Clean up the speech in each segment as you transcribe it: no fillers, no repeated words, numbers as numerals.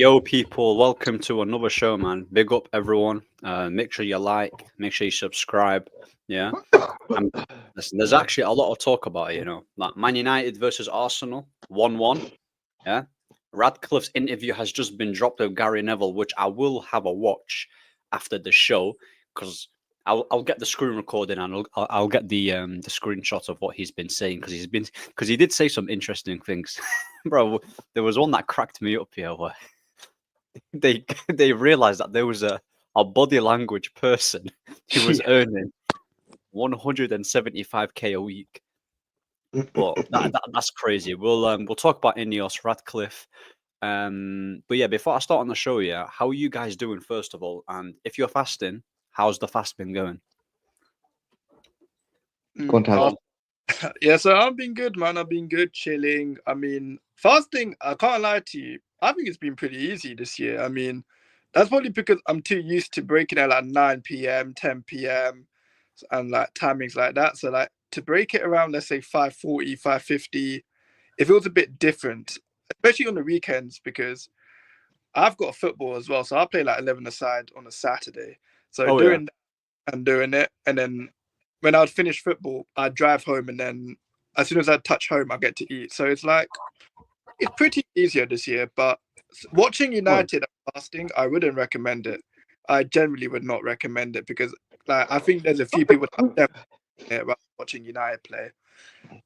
Yo, people, welcome to another show, man. Big up, everyone. Make sure you like, make sure you subscribe. Yeah. Um, Listen, there's actually a lot of talk about it, like Man United versus Arsenal, 1-1. Yeah. Radcliffe's interview has just been dropped with Gary Neville, which I will have a watch after the show because I'll get the screen recording and I'll get the screenshot of what he's been saying because he did say some interesting things, bro. There was one that cracked me up here where they they realized that there was a body language person who was earning 175k a week. But that's crazy. We'll talk about Ineos, Radcliffe. But yeah, before I start on the show, yeah, how are you guys doing first of all? And if you're fasting, how's the fast been going? Yeah, so I've been good, man. I've been good, chilling. I mean, fasting, I can't lie to you. I think it's been pretty easy this year. I mean, that's probably because I'm too used to breaking at like 9 p.m., 10 p.m. and like timings like that. So like to break it around, let's say 5:40, 5:50, it feels a bit different, especially on the weekends because I've got football as well. So I play like 11 aside on a Saturday. So during that, I'm doing it. And then when I'd finish football, I'd drive home. And then as soon as I touch home, I get to eat. So it's like, it's pretty easier this year. But watching United fasting, I wouldn't recommend it. I generally would not recommend it because like I think there's a few people that about watching United play.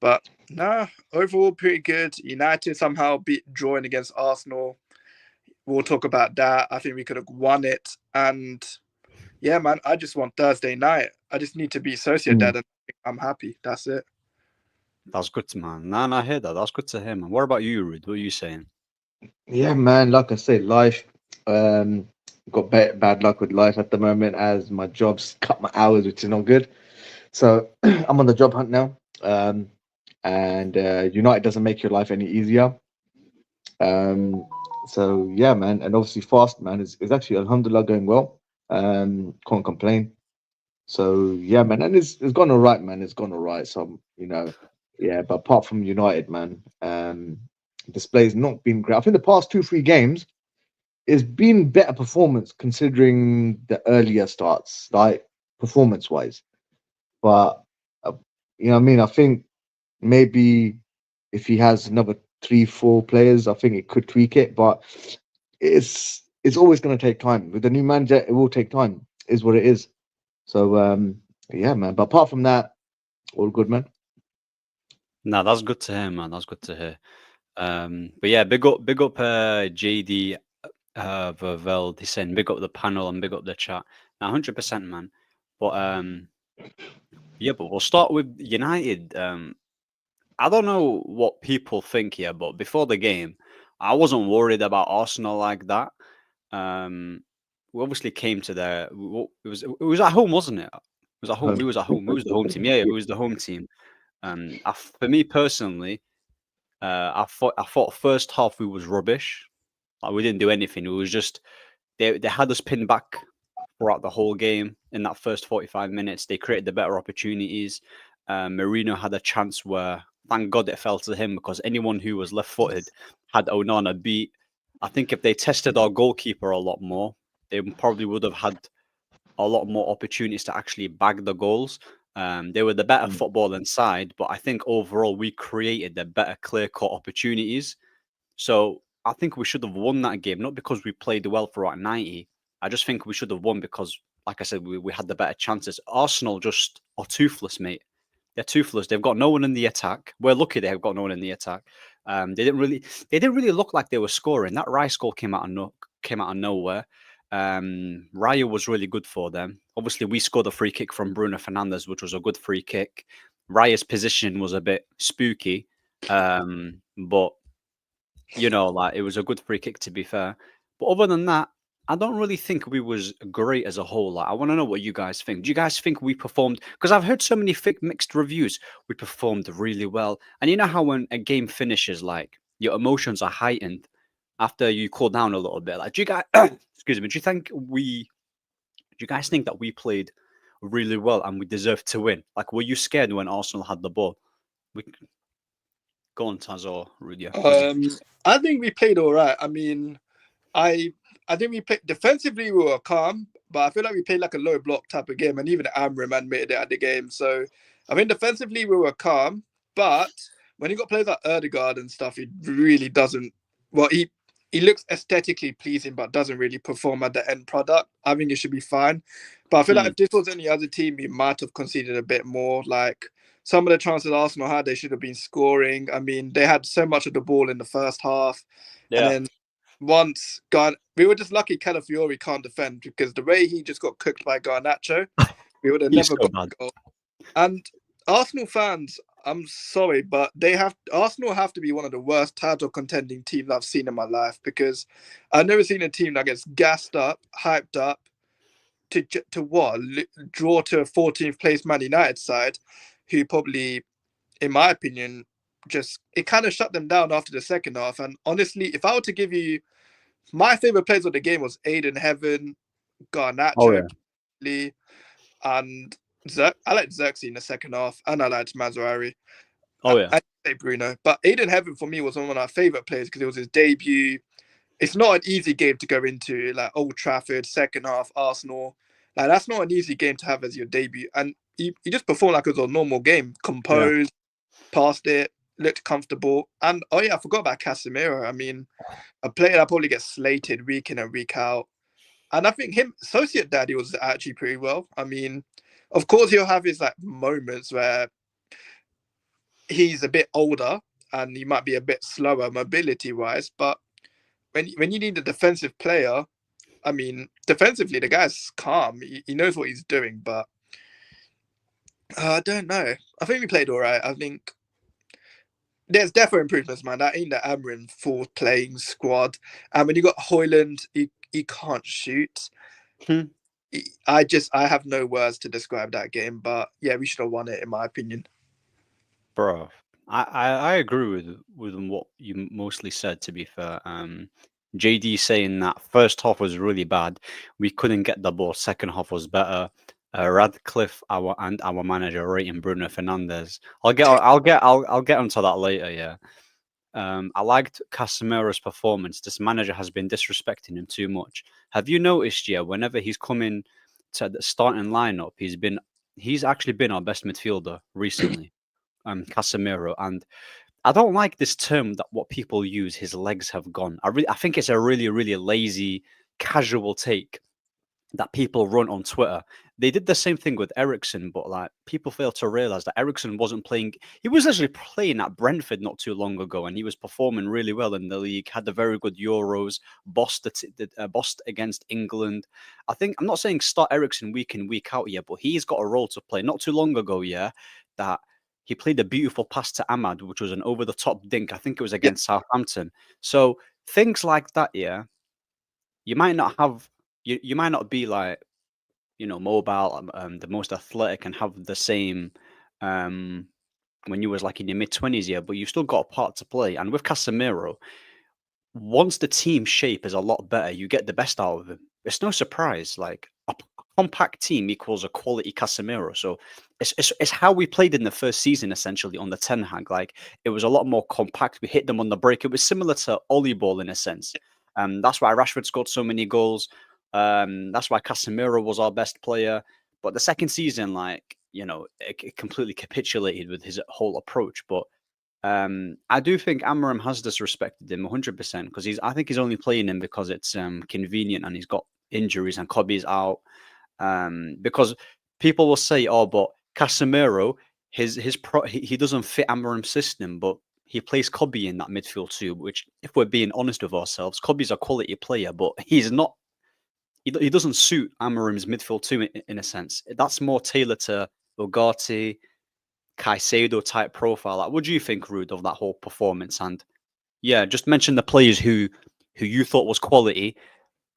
But nah, overall pretty good. United somehow drawing against Arsenal. We'll talk about that. I think we could have won it. And yeah, man, I just want Thursday night. I just need to beat Sociedad and I'm happy. That's it. That's good, man. Nah, I hear that. That's good to hear, man. What about you, Rude? What are you saying? Yeah, man. Like I said, life. Got bad luck with life at the moment as my job's cut my hours, which is not good. So I'm on the job hunt now. And United doesn't make your life any easier. So yeah, man, and obviously fast, man, is actually alhamdulillah going well. Can't complain. So yeah, man, and it's gone all right, man. It's gone all right. So yeah. But apart from United, man, display's not been great. I think the past 2-3 games it's been better performance considering the earlier starts, like performance wise. But what I mean, I think maybe if he has another 3-4 players, I think it could tweak it. But it's always going to take time with the new manager. It will take time, is what it is. So yeah, man. But apart from that, all good, man. No, that's good to hear, man. That's good to hear. But yeah, big up, JD, Vervel, Descend, big up the panel and big up the chat. Now, 100%, man. But yeah, but we'll start with United. I don't know what people think here, but before the game, I wasn't worried about Arsenal like that. We obviously came to it was at home, wasn't it? It was at home. Who was at home? Who was the home team? Yeah, it was the home team. For me personally, I thought first half we was rubbish. Like we didn't do anything. It was just they had us pinned back throughout the whole game. In that first 45 minutes, they created the better opportunities. Marino had a chance where, thank God, it fell to him because anyone who was left-footed had Onana beat. I think if they tested our goalkeeper a lot more, they probably would have had a lot more opportunities to actually bag the goals. They were the better footballing side, but I think overall we created the better clear-cut opportunities. So I think we should have won that game, not because we played well throughout 90. I just think we should have won because, like I said, we had the better chances. Arsenal just are toothless, mate. They're toothless. They've got no one in the attack. We're lucky they've got no one in the attack. They didn't really look like they were scoring. That Rice goal came out of nowhere. Raya was really good for them. Obviously, we scored a free kick from Bruno Fernandes, which was a good free kick. Raya's position was a bit spooky, but like it was a good free kick to be fair. But other than that, I don't really think we was great as a whole. Like, I want to know what you guys think. Do you guys think we performed? Because I've heard so many mixed reviews. We performed really well, and you know how when a game finishes, like your emotions are heightened after you cool down a little bit. Like, do you guys? Excuse me. Do you guys think that we played really well and we deserved to win? Like, were you scared when Arsenal had the ball? Go on, Taz or Rudia. I think we played all right. I mean, I think we played defensively. We were calm, but I feel like we played like a low block type of game, and even Amorim admitted it at the game. So I think defensively we were calm, but when you got players like Erdegaard and stuff, he really doesn't. Well, he looks aesthetically pleasing, but doesn't really perform at the end product. I think it should be fine, but I feel like if this was any other team, we might have conceded a bit more. Like some of the chances Arsenal had, they should have been scoring. I mean, they had so much of the ball in the first half, and then once we were just lucky Calafiori can't defend, because the way he just got cooked by Garnacho, we would have He's never so got bad. a goal. And Arsenal fans, I'm sorry, but Arsenal have to be one of the worst title contending teams I've seen in my life, because I've never seen a team that gets gassed up, hyped up to what? Draw to a 14th place Man United side, who probably, in my opinion, it kind of shut them down after the second half. And honestly, if I were to give you my favorite players of the game, was Aiden Heaven, Garnacho, Lee, and I liked Xerxes in the second half, and I liked Mazraoui. I say Bruno, but Aiden Heaven for me was one of my favorite players because it was his debut. It's not an easy game to go into, like Old Trafford, second half, Arsenal. Like that's not an easy game to have as your debut, and he just performed like it was a normal game, composed, passed it, looked comfortable, and I forgot about Casemiro. I mean, a player that probably gets slated week in and week out. And I think Sociedad, he was actually pretty well. I mean, of course, he'll have his like moments where he's a bit older and he might be a bit slower mobility wise. But when you need a defensive player, I mean, defensively, the guy's calm. He knows what he's doing. But I don't know. I think we played all right. I think there's definitely improvements, man. That ain't the Amorim full playing squad. And when you got Højlund, he can't shoot. I have no words to describe that game, but yeah, we should have won it in my opinion. Bro, I agree with what you mostly said, to be fair. JD saying that first half was really bad. We couldn't get the ball. Second half was better. Radcliffe, our manager, rating Bruno Fernandes. I'll get onto that later. Yeah. I liked Casemiro's performance. This manager has been disrespecting him too much. Have you noticed? Yeah, whenever he's come in to the starting lineup, he's actually been our best midfielder recently. Casemiro, and I don't like this term that what people use. His legs have gone. I think it's a really lazy, casual take that people run on Twitter. They did the same thing with Eriksen, but like people fail to realize that Eriksen wasn't playing. He was actually playing at Brentford not too long ago, and he was performing really well in the league. Had a very good Euros, bossed against England. I think I'm not saying start Eriksen week in week out yet, but he's got a role to play. Not too long ago, that he played a beautiful pass to Ahmad, which was an over the top dink. I think it was against Southampton. So things like that, you might not have. You might not be like, mobile, the most athletic, and have the same when you was like in your mid-20s, but you still got a part to play. And with Casemiro, once the team shape is a lot better, you get the best out of him. It's no surprise. Like a compact team equals a quality Casemiro. So it's how we played in the first season, essentially, on the Ten Hag. Like it was a lot more compact. We hit them on the break. It was similar to Ollie Ball in a sense. That's why Rashford scored so many goals. That's why Casemiro was our best player. But the second season, it completely capitulated with his whole approach. But I do think Amorim has disrespected him 100%, because I think he's only playing him because it's convenient and he's got injuries and Kobe's out. Because people will say, "Oh, but Casemiro, he doesn't fit Amorim's system," but he plays Kobe in that midfield too. Which, if we're being honest with ourselves, Kobe's a quality player, but he's not. He doesn't suit Amorim's midfield too, in a sense. That's more tailored to Ugarte, Caicedo type profile. Like, what do you think, Rude, of that whole performance? And yeah, just mention the players who you thought was quality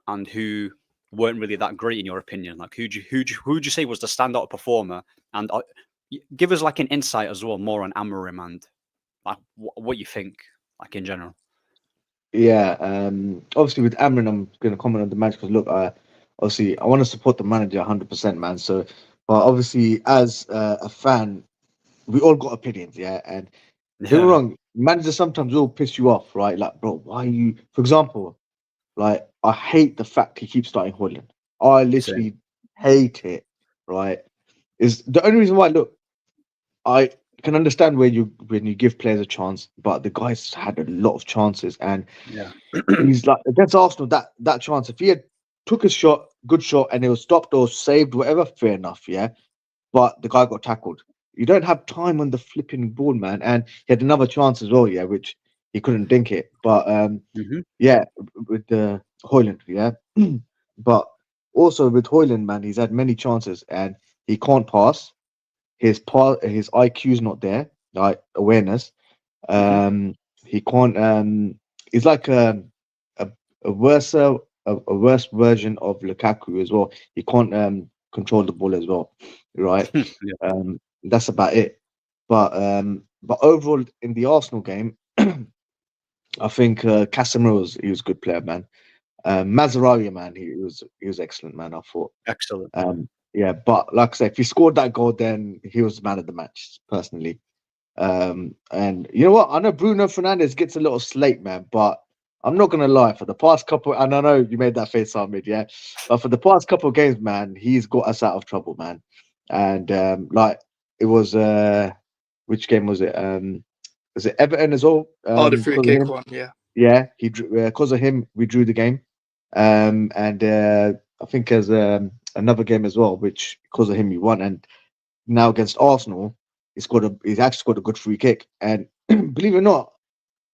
and who weren't really that great in your opinion. Like, who'd you say was the standout performer? And give us like an insight as well, more on Amorim and like what you think, like in general. Yeah, obviously with Amorim, I'm going to comment on the match because look, obviously I want to support the manager 100%, man. So, but obviously as a fan, we all got opinions, and don't get me wrong, managers sometimes will piss you off, right? Like, bro, why are you? For example, Like, I hate the fact he keeps starting Hoyland. I literally hate it. Right? Is the only reason why. Look, I can understand when you give players a chance, but the guy's had a lot of chances, and Yeah. he's like against Arsenal. That chance, if he had took a shot, good shot, and it was stopped or saved, whatever, fair enough, yeah. But the guy got tackled. You don't have time on the flipping ball, man. And he had another chance as well, yeah, which he couldn't dink it. But hmm yeah, with the Hoyland, yeah. But also with Hoyland, man, he's had many chances and he can't pass. His IQ's not there, like awareness. hmm He can't. He's like a a worse a worse version of Lukaku as well. He can't control the ball as well, right? yeah. That's about it. But overall in the Arsenal game, I think Casemiro he was a good player, man. Mazraoui, man, he was excellent, man. I thought. Excellent. Yeah, but like I said, if he scored that goal, then he was the man of the match, personally. And you know what? I know Bruno Fernandes gets a little slate, man, but I'm not gonna lie. For the past couple, and I know you made that face, Ahmed, yeah, but for the past couple of games, man, he's got us out of trouble, man. And like it was, which game was it Everton as well? Oh, the free Because of kick him, one, yeah. yeah, he drew because of him, we drew the game. And I think there's another game as well, which because of him, we won. And now against Arsenal, he's actually scored a good free kick. And believe it or not,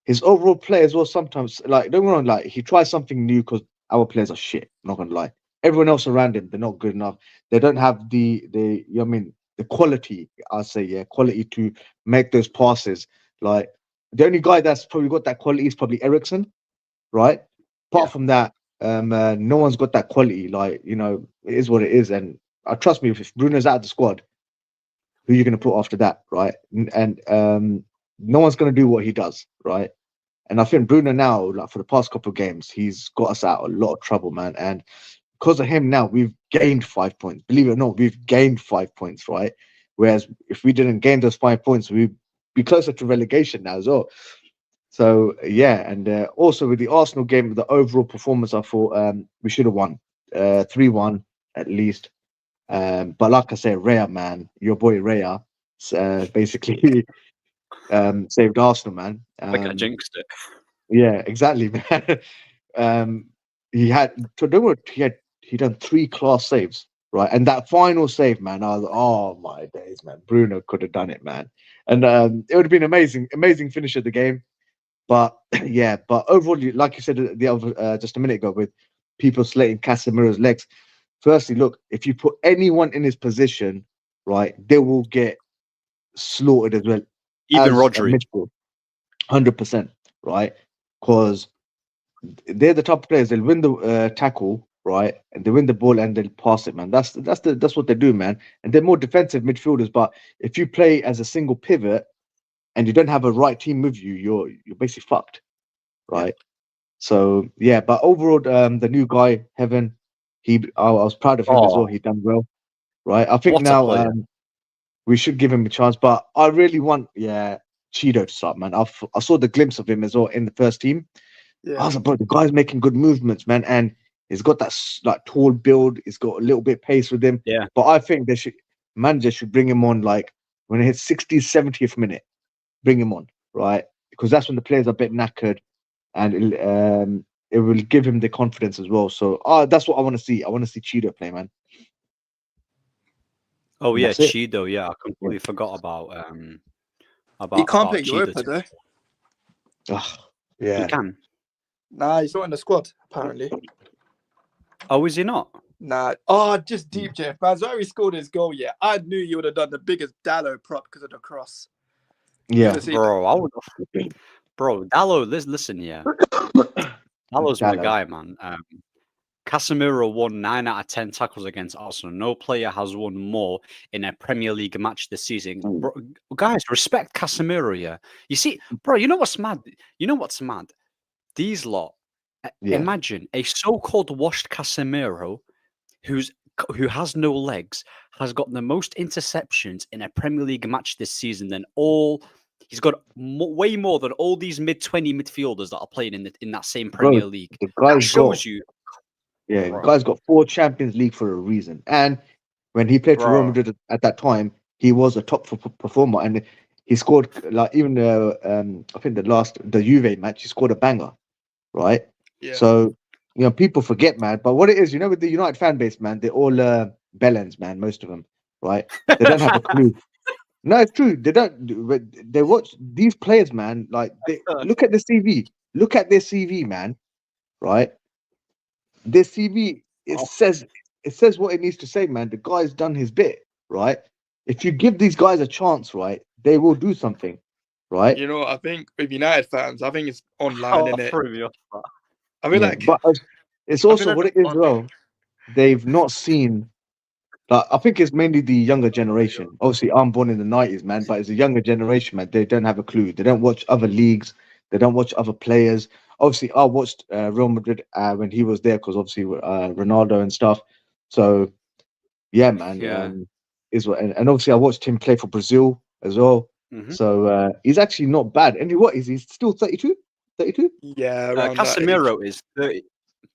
his overall play as well sometimes, like, don't get me wrong, like he tries something new because our players are shit, not gonna lie. Everyone else around him, they're not good enough. They don't have the you know what I mean, the quality, I'll say, yeah, quality to make those passes. Like the only guy that's probably got that quality is probably Ericsson, right? Yeah. Apart from that, no one's got that quality. Like, it is what it is. And trust me, if Bruno's out of the squad, who are you going to put after that, right? And no one's going to do what he does, right? And I think Bruno now, like for the past couple of games, he's got us out a lot of trouble, man. And because of him now, we've gained 5 points. Believe it or not, we've gained 5 points, right? Whereas if we didn't gain those 5 points, we'd be closer to relegation now as well. So yeah, and also with the Arsenal game, the overall performance, I thought we should have won 3-1 at least. But like I said, Raya, man, your boy Raya, basically saved Arsenal, man. Like I jinxed it. Yeah, exactly, man. um, he had to do it. He done 3 class saves, right? And that final save, man, I was oh my days, man. Bruno could have done it, man. And it would have been amazing finish of the game. But yeah, but overall, like you said the other just a minute ago, with people slating Casemiro's legs. Firstly, look, if you put anyone in his position, right, they will get slaughtered as well Even as a Rodri. midfield, 100%, right? Because they're the top players. They'll win the tackle, right, and they win the ball and they'll pass it, man. That's what they do, man. And they're more defensive midfielders. But if you play as a single pivot and you don't have a right team with you, you're basically fucked, Yeah. right? So yeah, but overall, the new guy, Heaven, I was proud of him as well. Oh, He done well, right? I think what a now player. we should give him a chance, but I really want, yeah, Cheeto to start, man. I saw the glimpse of him as well in the first team. I Yeah. was like, bro, the guy's making good movements, man, and he's got that like tall build. He's got a little bit pace with him. Yeah. But I think manager should bring him on like when it hits 60th, 70th minute, bring him on, right? Because that's when the players are a bit knackered, and it will give him the confidence as well. So that's what I want to see. I want to see Cheeto play, man. Oh And yeah, that's it. Chido. Yeah, I Yeah. completely forgot about He can't play Chido. Europa, though. He Yeah. can. Nah, he's not in the squad, apparently. Oh, is he not? Nah. Oh, just deep, Jeff. Mazari scored his goal, yeah. I knew you would have done the biggest Dallo prop because of the cross. Yeah. Let's see. Bro, I would. Bro, Dallo, listen, yeah. Dallo's my Dallo. guy, man. Casemiro won 9 out of 10 tackles against Arsenal. No player has won more in a Premier League match this season. Bro, guys, respect Casemiro, yeah. You see, bro, you know what's mad? These lot, Yeah. imagine a so-called washed Casemiro who has no legs, has got the most interceptions in a Premier League match this season than all He's got way more than all these mid-20 midfielders that are playing in that same Bro, Premier League. the That guy's shows got you, the bro, guy's got 4 Champions League for a reason. And when he played for Real bro. Madrid at that time, he was a top performer, and he scored like even I think the Juve match, he scored a banger, right? Yeah. So people forget, man. But what it is, with the United fan base, man, they're all bellends, man. Most of them, right? They don't have a clue. No, it's true. They don't. They watch these players, man. Like they look at the CV. Look at their CV, man. Right? Their CV. Oh. It says what it needs to say, man. The guy's done his bit, right? If you give these guys a chance, right, they will do something, right? I think with United fans, I think it's online, Oh, innit? threw me off that. I feel Yeah, like but it's I feel also like what the it is, on- well. They've not seen. Like, I think it's mainly the younger generation. Obviously, I'm born in the 90s, man, but it's a younger generation, man. They don't have a clue. They don't watch other leagues. They don't watch other players. Obviously, I watched Real Madrid when he was there because obviously Ronaldo and stuff. So, yeah, man. Yeah. Is what, and obviously, I watched him play for Brazil as well. Mhm. So, he's actually not bad. And what is he still 32? 32? yeah, around that age. Casemiro is 30.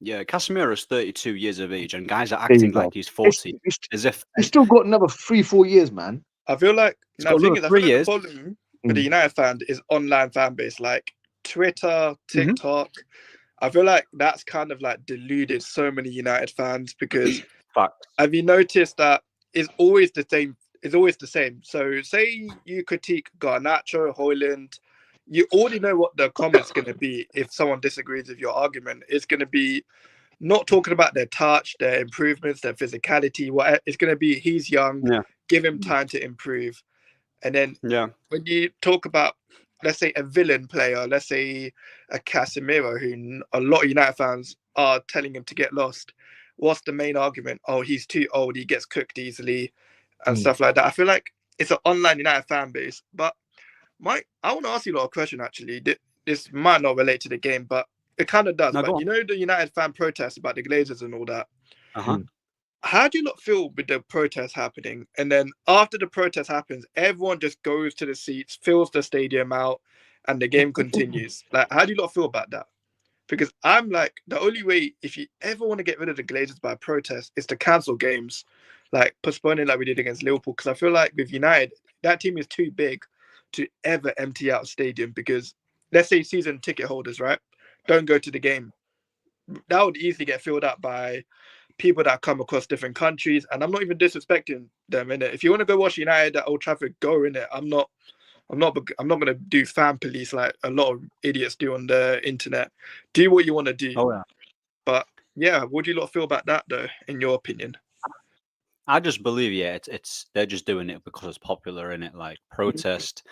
Yeah, Casemiro is 32 years of age, and guys are There you acting go. like he's 40, as if He's still got another 3-4 years, man. I feel like he's no, got the thing another is, I 3 feel like years. the problem with the United fan is online fan base, like Twitter, TikTok. I feel like that's kind of like deluded so many United fans because Fact. have you noticed that it's always the same? It's always the same. So say you critique Garnacho, Hoyland, you already know what the comment's going to be if someone disagrees with your argument. It's going to be not talking about their touch, their improvements, their physicality. What it's going to be, he's young, Yeah. give him time to improve. And then Yeah. when you talk about, let's say, a villain player, let's say a Casemiro, who a lot of United fans are telling him to get lost, what's the main argument? Oh, he's too old, he gets cooked easily, and stuff like that. I feel like it's an online United fan base. But Mike, I want to ask you a lot of question actually. This might not relate to the game, but it kind of does. No, But go you know the United fan protests about the Glazers and all that. Uh-huh. How do you not feel with the protest happening? And then after the protest happens, everyone just goes to the seats, fills the stadium out, and the game continues. Like, how do you not feel about that? Because I'm like, the only way, if you ever want to get rid of the Glazers by protest, is to cancel games, like postponing like we did against Liverpool. Because I feel like with United, that team is too big to ever empty out a stadium. Because let's say season ticket holders, right, don't go to the game. That would easily get filled up by people that come across different countries, and I'm not even disrespecting them in it. If you want to go watch United at Old Trafford, go in it. I'm not going to do fan police like a lot of idiots do on the internet. Do what you want to do. Oh yeah. But yeah, what do you lot feel about that though, in your opinion? I just believe, yeah, it's they're just doing it because it's popular, in it, like protest.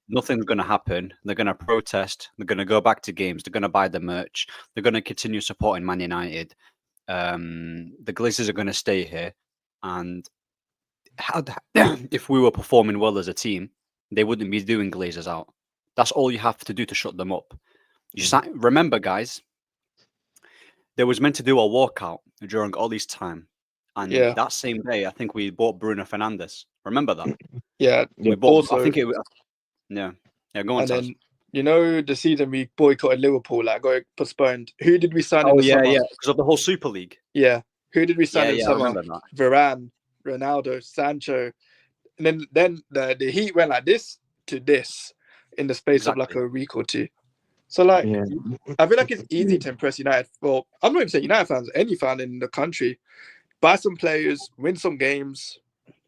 Nothing's going to happen. They're going to protest. They're going to go back to games. They're going to buy the merch. They're going to continue supporting Man United. The Glazers are going to stay here, and if we were performing well as a team, they wouldn't be doing Glazers out. That's all you have to do to shut them up. Remember, guys, they was meant to do a walkout during all this time, and that same day, I think we bought Bruno Fernandes. Remember that? Yeah. We bought. Also, I think it. Yeah. Go on. And then the season we boycotted Liverpool, like got postponed. Who did we sign in the summer? Because of the whole Super League. Yeah. Who did we sign in the summer? I remember that. Varane, Ronaldo, Sancho. And then the Heat went like this to this in the space of like a week or two. So like, I feel like it's easy to impress United. Well, I'm not even saying United fans, any fan in the country. Buy some players, win some games,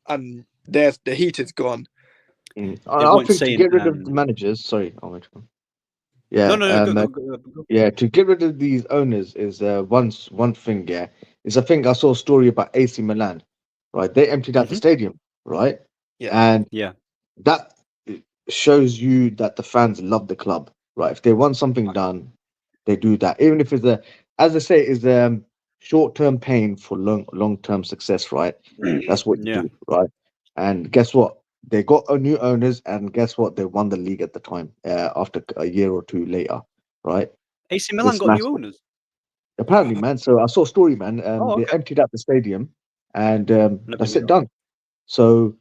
and the heat is gone. I think to get rid of the managers. Sorry, I'll wait. Yeah, go. Yeah, to get rid of these owners is one thing. Yeah, is I think I saw a story about AC Milan, right? They emptied out the stadium, right? And that shows you that the fans love the club, right? If they want something done, they do that, even if it's as I say, is short-term pain for long-term success, right? That's what you do, right? And guess what? They got new owners, and guess what? They won the league at the time. After a year or two later, right? AC Milan got new owners. Apparently, man. So I saw a story, man. Okay. They emptied out the stadium, and that's it, done. So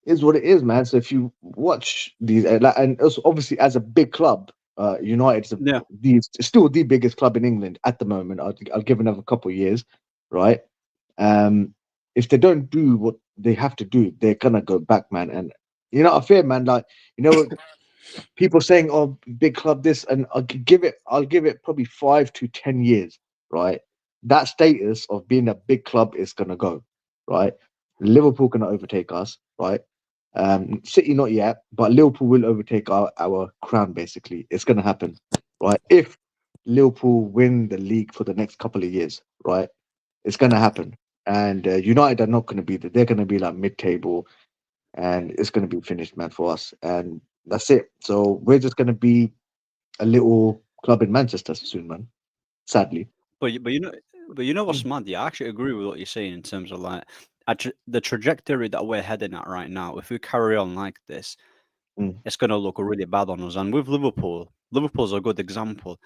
is what it is, man. So if you watch these, and also obviously as a big club, United's Yeah. still the biggest club in England at the moment. I'll give another couple of years, right? If they don't do what they have to do, they're gonna go back, man. And I fear, man. Like people saying, "Oh, big club this," and I'll give it probably 5 to 10 years, right? That status of being a big club is gonna go, right? Liverpool gonna overtake us, right? City not yet, but Liverpool will overtake our crown. Basically, it's gonna happen, right? If Liverpool win the league for the next couple of years, right? It's gonna happen, and United are not gonna be there. They're gonna be like mid-table, and it's going to be finished, man, for us. And that's it. So we're just going to be a little club in Manchester soon, man. Sadly. But what's mad? Yeah, I actually agree with what you're saying in terms of like the trajectory that we're heading at right now. If we carry on like this, Mm, it's going to look really bad on us. And with Liverpool's a good example.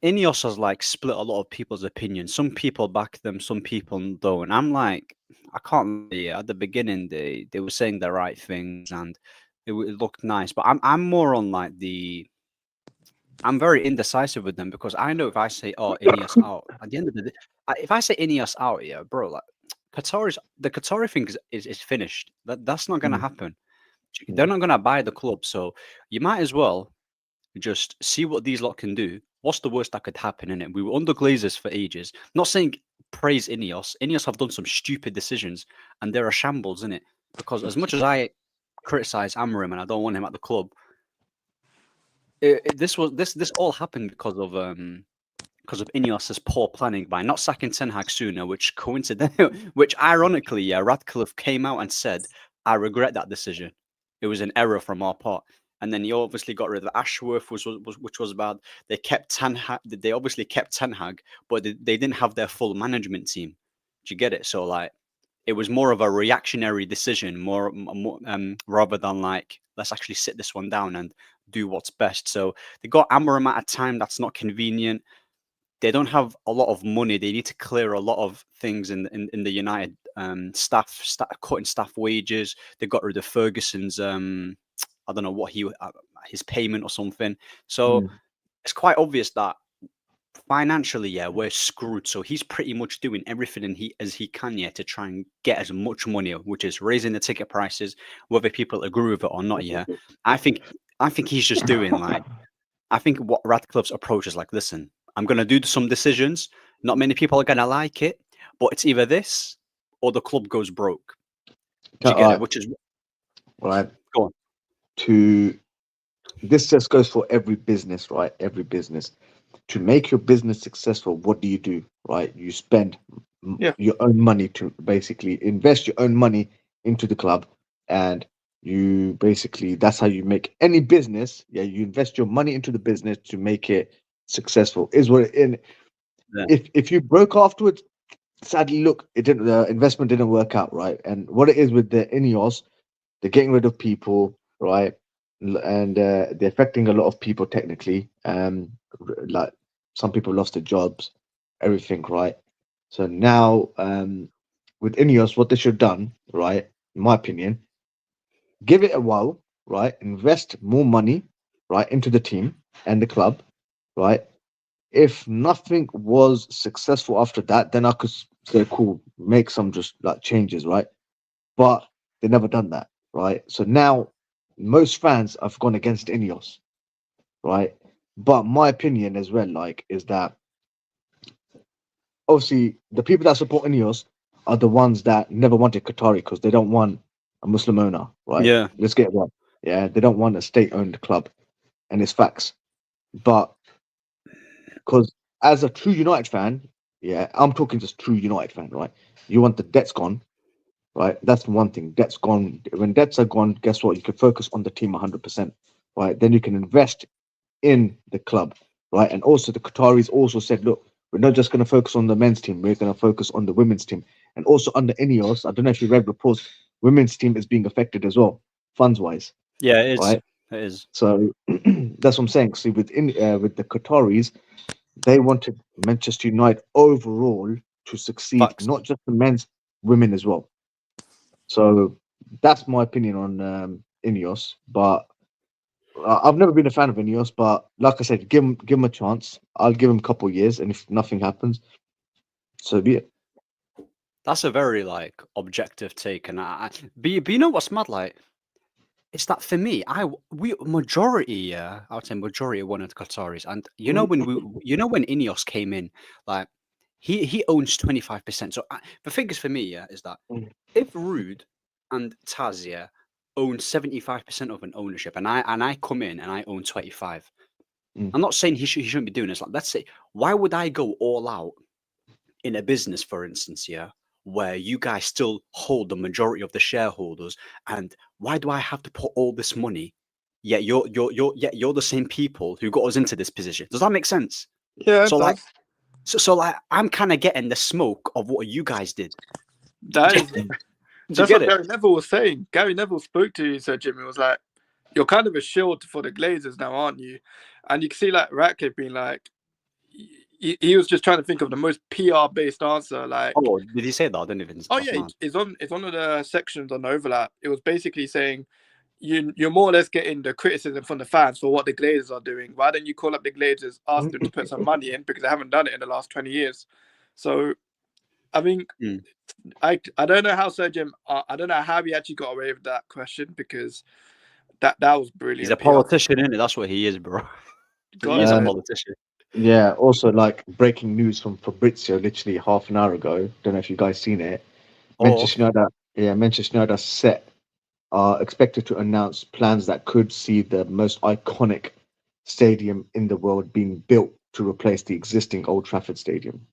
Ineos has like split a lot of people's opinions. Some people back them, some people don't. I'm like, I can't. Yeah, at the beginning, they were saying the right things and it looked nice. But I'm more on like I'm very indecisive with them because I know if I say, "Oh, Ineos out," at the end of the day, if I say Ineos out, yeah, bro, like the Qatari thing is finished. That's not gonna mm, happen. They're mm, not gonna buy the club, so you might as well just see what these lot can do. What's the worst that could happen in it? We were under Glazers for ages. Not saying praise Ineos. Ineos have done some stupid decisions, and they're a shambles in it. Because as much as I criticize Amorim and I don't want him at the club, this all happened because of Ineos's poor planning by not sacking Ten Hag sooner, which which ironically, yeah, Radcliffe came out and said, "I regret that decision. It was an error from our part." And then he obviously got rid of Ashworth, which was bad. They kept Ten Hag. They obviously kept Ten Hag, but they didn't have their full management team. Do you get it? So like, it was more of a reactionary decision, more rather than like, let's actually sit this one down and do what's best. So they got Amorim at a time that's not convenient. They don't have a lot of money. They need to clear a lot of things in the United staff, cutting staff wages. They got rid of Ferguson's I don't know what his payment or something. So mm. it's quite obvious that financially, yeah, we're screwed. So he's pretty much doing everything as he can, yeah, to try and get as much money, which is raising the ticket prices, whether people agree with it or not. Yeah, I think he's just doing like. I think what Radcliffe's approach is like, listen, I'm going to do some decisions. Not many people are going to like it, but it's either this or the club goes broke. Do you get it? All Which is right. go on. To This just goes for every business, right? Every business. To make your business successful, what do? Right? You spend Yeah. your own money to basically invest your own money into the club, and you basically that's how you make any business. Yeah, you invest your money into the business to make it successful. Is what in Yeah. if you broke afterwards, sadly, look, it didn't. The investment didn't work out, right? And what it is with the Ineos, they're getting rid of people, right? And they're affecting a lot of people technically. Like some people lost their jobs, everything, right? So now, with Ineos, what they should have done, right, in my opinion, give it a while, right? Invest more money, right, into the team and the club, right? If nothing was successful after that, then I could say, cool, make some just like changes, right? But they never done that, right? So now most fans have gone against Ineos, right? But my opinion as well, like, is that obviously the people that support Ineos are the ones that never wanted Qatari because they don't want a Muslim owner, right? Yeah. Let's get it right. Yeah, they don't want a state-owned club, and it's facts. But because as a true United fan, yeah, I'm talking just true United fan, right? You want the debts gone, right? That's one thing. Debts gone. When debts are gone, guess what? You can focus on the team 100%, right? Then you can invest in the club, right? And also the Qataris also said, look, we're not just going to focus on the men's team. We're going to focus on the women's team. And also under Ineos, I don't know if you read reports, women's team is being affected as well, funds wise, Yeah, it is. right? It is. So that's what I'm saying. See, with the Qataris, they wanted Manchester United overall to succeed, Facts. not just the men's, women as well. So that's my opinion on Ineos. But I've never been a fan of Ineos. But like I said, give him a chance. I'll give him a couple of years, and if nothing happens, so be it. That's a very like objective take, and but you know what's mad? Like, it's that for me, we majority, I would say majority of one of the Qataris, and you know when when Ineos came in, like he owns 25%. So the thing is for me, is that Mm. if Rude and Taz, own 75% of an ownership, and I come in and I own 25, Mm. I'm not saying he shouldn't be doing this. Like, let's say, why would I go all out in a business, for instance, where you guys still hold the majority of the shareholders, and why do I have to put all this money? Yet you're the same people who got us into this position. Does that make sense? Yeah, So it like, does. so like, I'm kind of getting the smoke of what you guys did. That is, Do you that's get what it? Gary Neville was saying. Gary Neville spoke to Sir Jimmy, was like, "You're kind of a shield for the Glazers now, aren't you?" And you can see like Ratcliffe being like, he was just trying to think of the most PR based answer. Like, Oh, did he say that? I didn't even. oh That's yeah, mad. it's one of the sections on the overlap. It was basically saying you're more or less getting the criticism from the fans for what the Glazers are doing. Why don't you call up the Glazers, ask them to put some money in, because they haven't done it in the last 20 years. So I mean, I don't know how Sir Jim, I don't know how he actually got away with that question, because that was brilliant. He's a PR. politician, isn't it? That's what he is, bro. God He is a knows. politician. Yeah. Also, like breaking news from Fabrizio, literally half an hour ago. Don't know if you guys seen it. Manchester United set are expected to announce plans that could see the most iconic stadium in the world being built to replace the existing Old Trafford Stadium.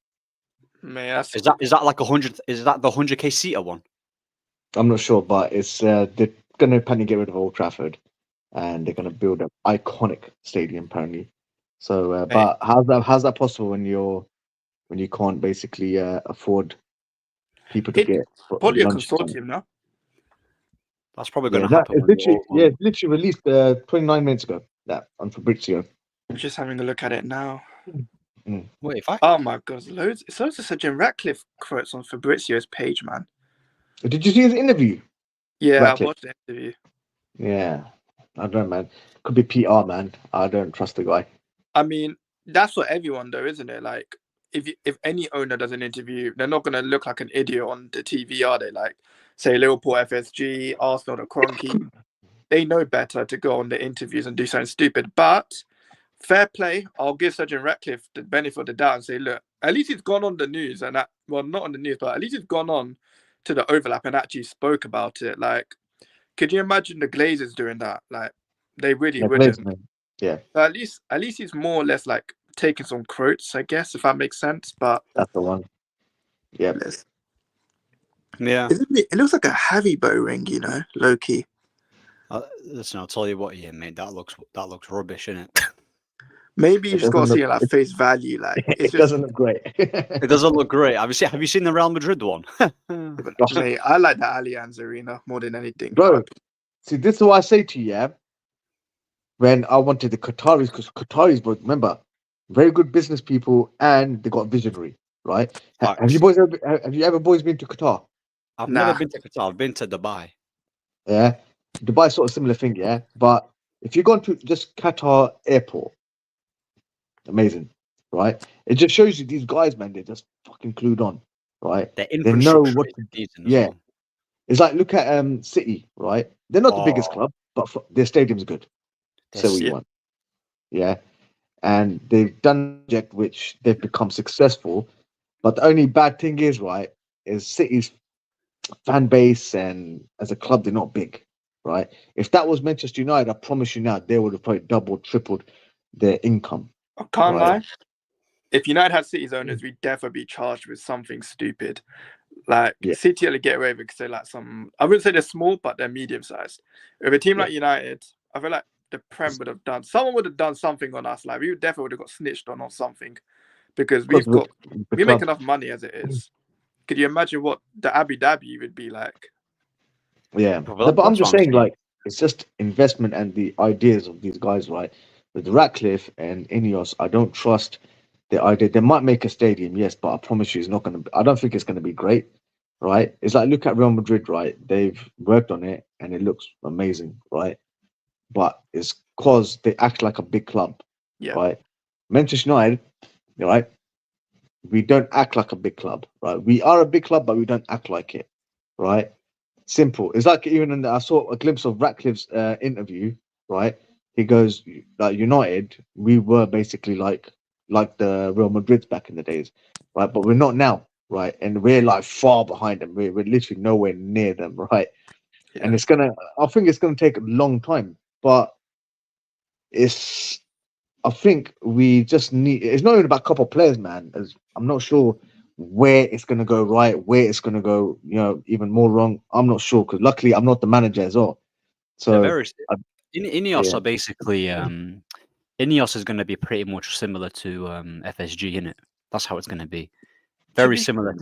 Man, that's, Is that like 100? Is that the 100K seater one? I'm not sure, but it's they're going to apparently get rid of Old Trafford, and they're going to build an iconic stadium apparently. So, but how's that possible when you can't basically afford people to get probably a lunch? consortium now. That's probably Yeah, going to happen. it's literally released 29 minutes ago. That on Fabrizio. I'm just having a look at it now. Mm. Wait, if I Oh my god, it's loads of Sir Jim Ratcliffe quotes on Fabrizio's page, man. Did you see his interview? Yeah, Ratcliffe. I watched the interview. Yeah, I don't know, man. Could be PR, man. I don't trust the guy. I mean, that's for everyone, though, isn't it? Like, if any owner does an interview, they're not going to look like an idiot on the TV, are they? Like, say Liverpool, FSG, Arsenal, the Kroenke. They know better to go on the interviews and do something stupid. But fair play, I'll give Sir Jim Ratcliffe the benefit of the doubt and say, look, at least he's gone on the news, and that, well, not on the news, but at least he's gone on to the overlap and actually spoke about it. Like, could you imagine the Glazers doing that? Like, they really wouldn't. Yeah, At least he's more or less like taking some quotes, I guess, if that makes sense. But that's the one. Yeah, yeah. it looks like a heavy bow ring, low key. Listen, I'll tell you what, mate. That looks rubbish, innit? Maybe you just got to see it like face value. Like it doesn't look great. It doesn't look great. Have you seen the Real Madrid one? Mate, I like the Allianz Arena more than anything, bro. See, this is what I say to you, yeah. When I wanted the Qataris, because Qataris, bro, remember, very good business people, and they got visionary, right? Have you ever boys been to Qatar? I've never been to Qatar. I've been to Dubai. Yeah, Dubai sort of similar thing, yeah. But if you go to just Qatar airport, amazing, right? It just shows you these guys, man. They're just fucking clued on, right? Their They know infrastructure what. is decent Yeah, as well. it's like look at City, right? They're not the biggest club, but their stadium's good. So we want, yeah. And they've done a project which they've become successful. But the only bad thing is, right, is City's fan base and as a club, they're not big, right? If that was Manchester United, I promise you now, they would have probably doubled, tripled their income. I can't lie. If United had City's owners, we'd definitely be charged with something stupid. Like City will get away with because they're like I wouldn't say they're small, but they're medium sized. With a team like United, I feel like the Prem would have done something on us. Like we definitely would have got snitched on or something, because we make enough money as it is. Could you imagine what the Abu Dhabi would be like? Yeah, but I'm just saying, like, it's just investment and the ideas of these guys, right? With Ratcliffe and Ineos, I don't trust the idea. They might make a stadium, yes, but I promise you, it's not going to. I don't think it's going to be great. right? It's like look at Real Madrid, right? They've worked on it and it looks amazing, right? But it's because they act like a big club, Yeah. right? Manchester United, right? We don't act like a big club, right? We are a big club, but we don't act like it, right? Simple. It's like even in I saw a glimpse of Ratcliffe's interview, right? He goes like United, we were basically like the Real Madrids back in the days, right? But we're not now, right? And we're like far behind them. We're literally nowhere near them, right? Yeah. And I think it's gonna take a long time, but it's I think we just need. It's not even about a couple of players, man. As I'm not sure where it's gonna go right, where it's gonna go, even more wrong. I'm not sure because luckily I'm not the manager as well. They're So very I, Ineos yeah, are basically Ineos is going to be pretty much similar to FSG in it. That's how it's going to be. To Very be, similar,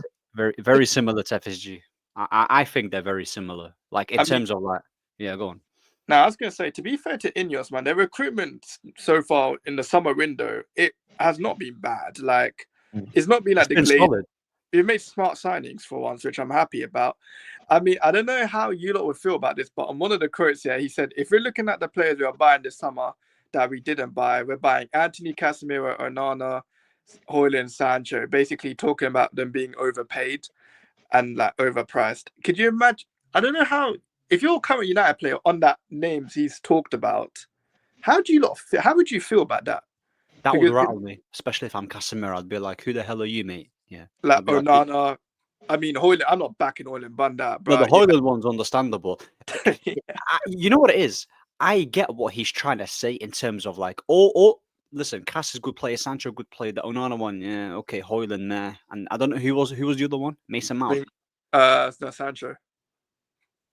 very similar to FSG. I think they're very similar. Like in I mean, terms of like, yeah, go on. now I was gonna say, to be fair to Ineos, man, their recruitment so far in the summer window, it has not been bad. Like, mm, it's not been like It's the been Glade. solid. It made smart signings for once, which I'm happy about. I mean, I don't know how you lot would feel about this, but on one of the quotes here, he said, if we're looking at the players we are buying this summer that we didn't buy, we're buying Anthony, Casemiro, Onana, Hoyland, Sancho, basically talking about them being overpaid and like overpriced. Could you imagine? I don't know how, if you're a current United player on that names he's talked about, how do you lot feel? How would you feel about that? That would Because rattle me, especially if I'm Casemiro. I'd be like, "Who the hell are you, mate?" Yeah, like I'd be like, Onana, I mean Hoyland, I'm not backing Hoyland Bunda, "No, the but Hoyland one's understandable." yeah. You know what it is? I get what he's trying to say in terms of like, oh, listen, Cass is a good player, Sancho good player, the Onana one, yeah, okay, Hoyland there, and I don't know who was the other one, Mason Mount. No, Sancho.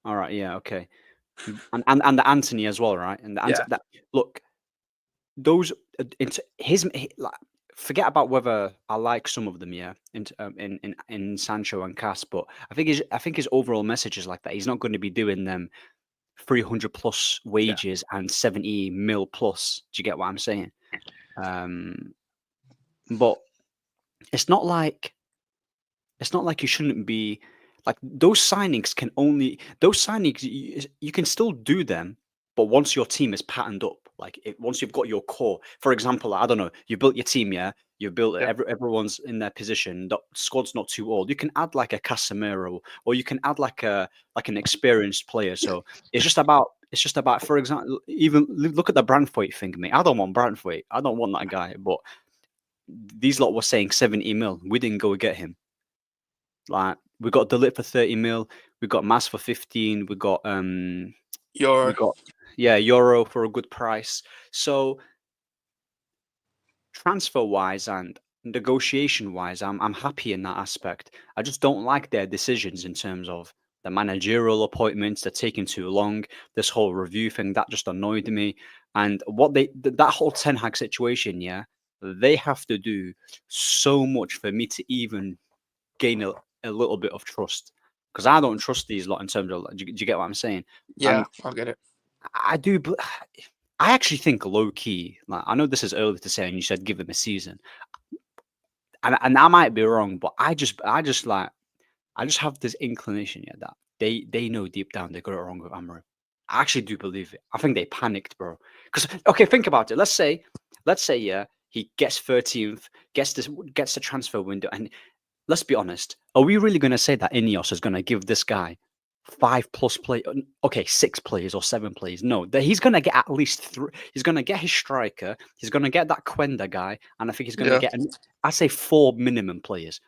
All right, yeah, okay, and the Anthony as well, right? And the Yeah. That look, those into like, forget about whether I like some of them, yeah, in Sancho and Cass, but I think his overall message is like that. He's not going to be doing them 300 plus wages and 70 mil plus. Do you get what I'm saying? But it's not like you shouldn't be like those signings can only those signings you can still do them, but once your team is patterned up, like once you've got your core. For example, I don't know, you built your team, yeah, you built it, Yeah. everyone's in their position. The squad's not too old. You can add like a Casemiro, or you can add like an experienced player. So it's just about, for example, even look at the Brandthwaite thing, mate. I don't want Brandthwaite. I don't want that guy. But these lot were saying 70 mil. We didn't go get him. Like we got Delit for 30 mil. We got Mass for 15. We got Euro. Euro for a good price. So transfer wise and negotiation wise, I'm happy in that aspect. I just don't like their decisions in terms of the managerial appointments. They're taking too long. This whole review thing that just annoyed me. And what that whole Ten Hag situation, yeah, they have to do so much for me to even gain a little bit of trust, because I don't trust these lot in terms of. Do you get what I'm saying? Yeah, And I'll get it. I do, but I actually think low key. Like I know this is early to say, and you said give them a season, and I might be wrong, but I just have this inclination, yeah, that they know deep down they got it wrong with Amorim. I actually do believe it. I think they panicked, bro. Because okay, think about it. Let's say, yeah, he gets 13th, gets the transfer window, and let's be honest. Are we really going to say that Ineos is going to give this guy 5+ play? Okay, 6 players or 7 players. No, he's going to get at least 3. He's going to get his striker. He's going to get that Quenda guy, and I think he's going to Yeah. get, I say 4 minimum players.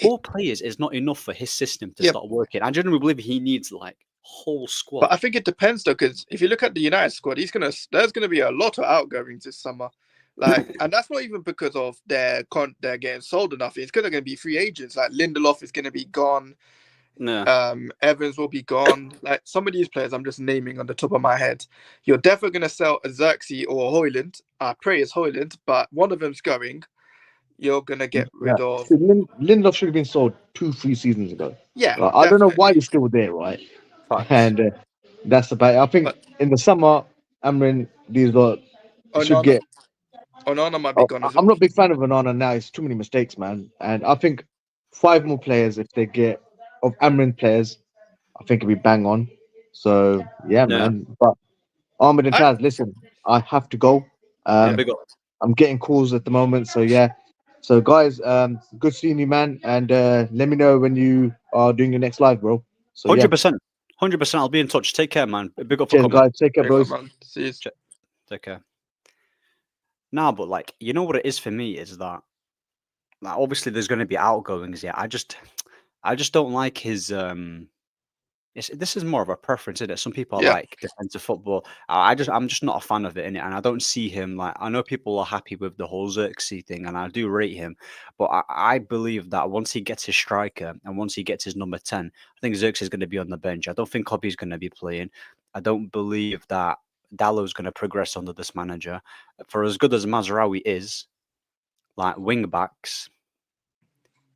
4 players is not enough for his system to Yeah. start working. I genuinely believe he needs like whole squad. But I think it depends though, because if you look at the United squad, there's gonna be a lot of outgoings this summer. Like, and that's not even because of they're getting sold or nothing. It's because they're gonna be free agents. Like Lindelof is gonna be gone. No. Evans will be gone. Like some of these players I'm just naming on the top of my head. You're definitely gonna sell a Xerxes or a Hoyland. I pray it's Hoyland, but one of them's going. You're gonna get yeah. rid of. See, Lindelof should have been sold 2-3 seasons ago. Yeah, I don't know why definitely. he's still there, right? Facts. And that's about it. I think But in the summer, Amrin, these lot should get. Onana might be gone as well. I'm not a big fan of Onana now. It's too many mistakes, man. And I think 5 more players if they get of Amorim players, I think it'll be bang on. So yeah, Yeah. man. But Ahmed and I, Taz, listen, I have to go. Yeah. Big up. I'm getting calls at the moment, so yeah. So guys, good seeing you, man, and let me know when you are doing your next live, bro. So yeah, 100%. 100%. I'll be in touch. Take care, man. Big up for cheers, coming. guys. Take care, Very fun, bros. man. See you. Take care. Nah, but like, you know what it is for me is that, like, obviously there's going to be outgoings. Yeah, I just don't like his. This is more of a preference, isn't it? Some people are Yeah. like defensive football. I'm just not a fan of it, innit? And I don't see him like. I know people are happy with the whole Xerxes thing, and I do rate him, but I believe that once he gets his striker and once he gets his number 10, I think Xerxes is going to be on the bench. I don't think Kobe's going to be playing. I don't believe that Dallow's going to progress under this manager. For as good as Mazraoui is, like wing backs,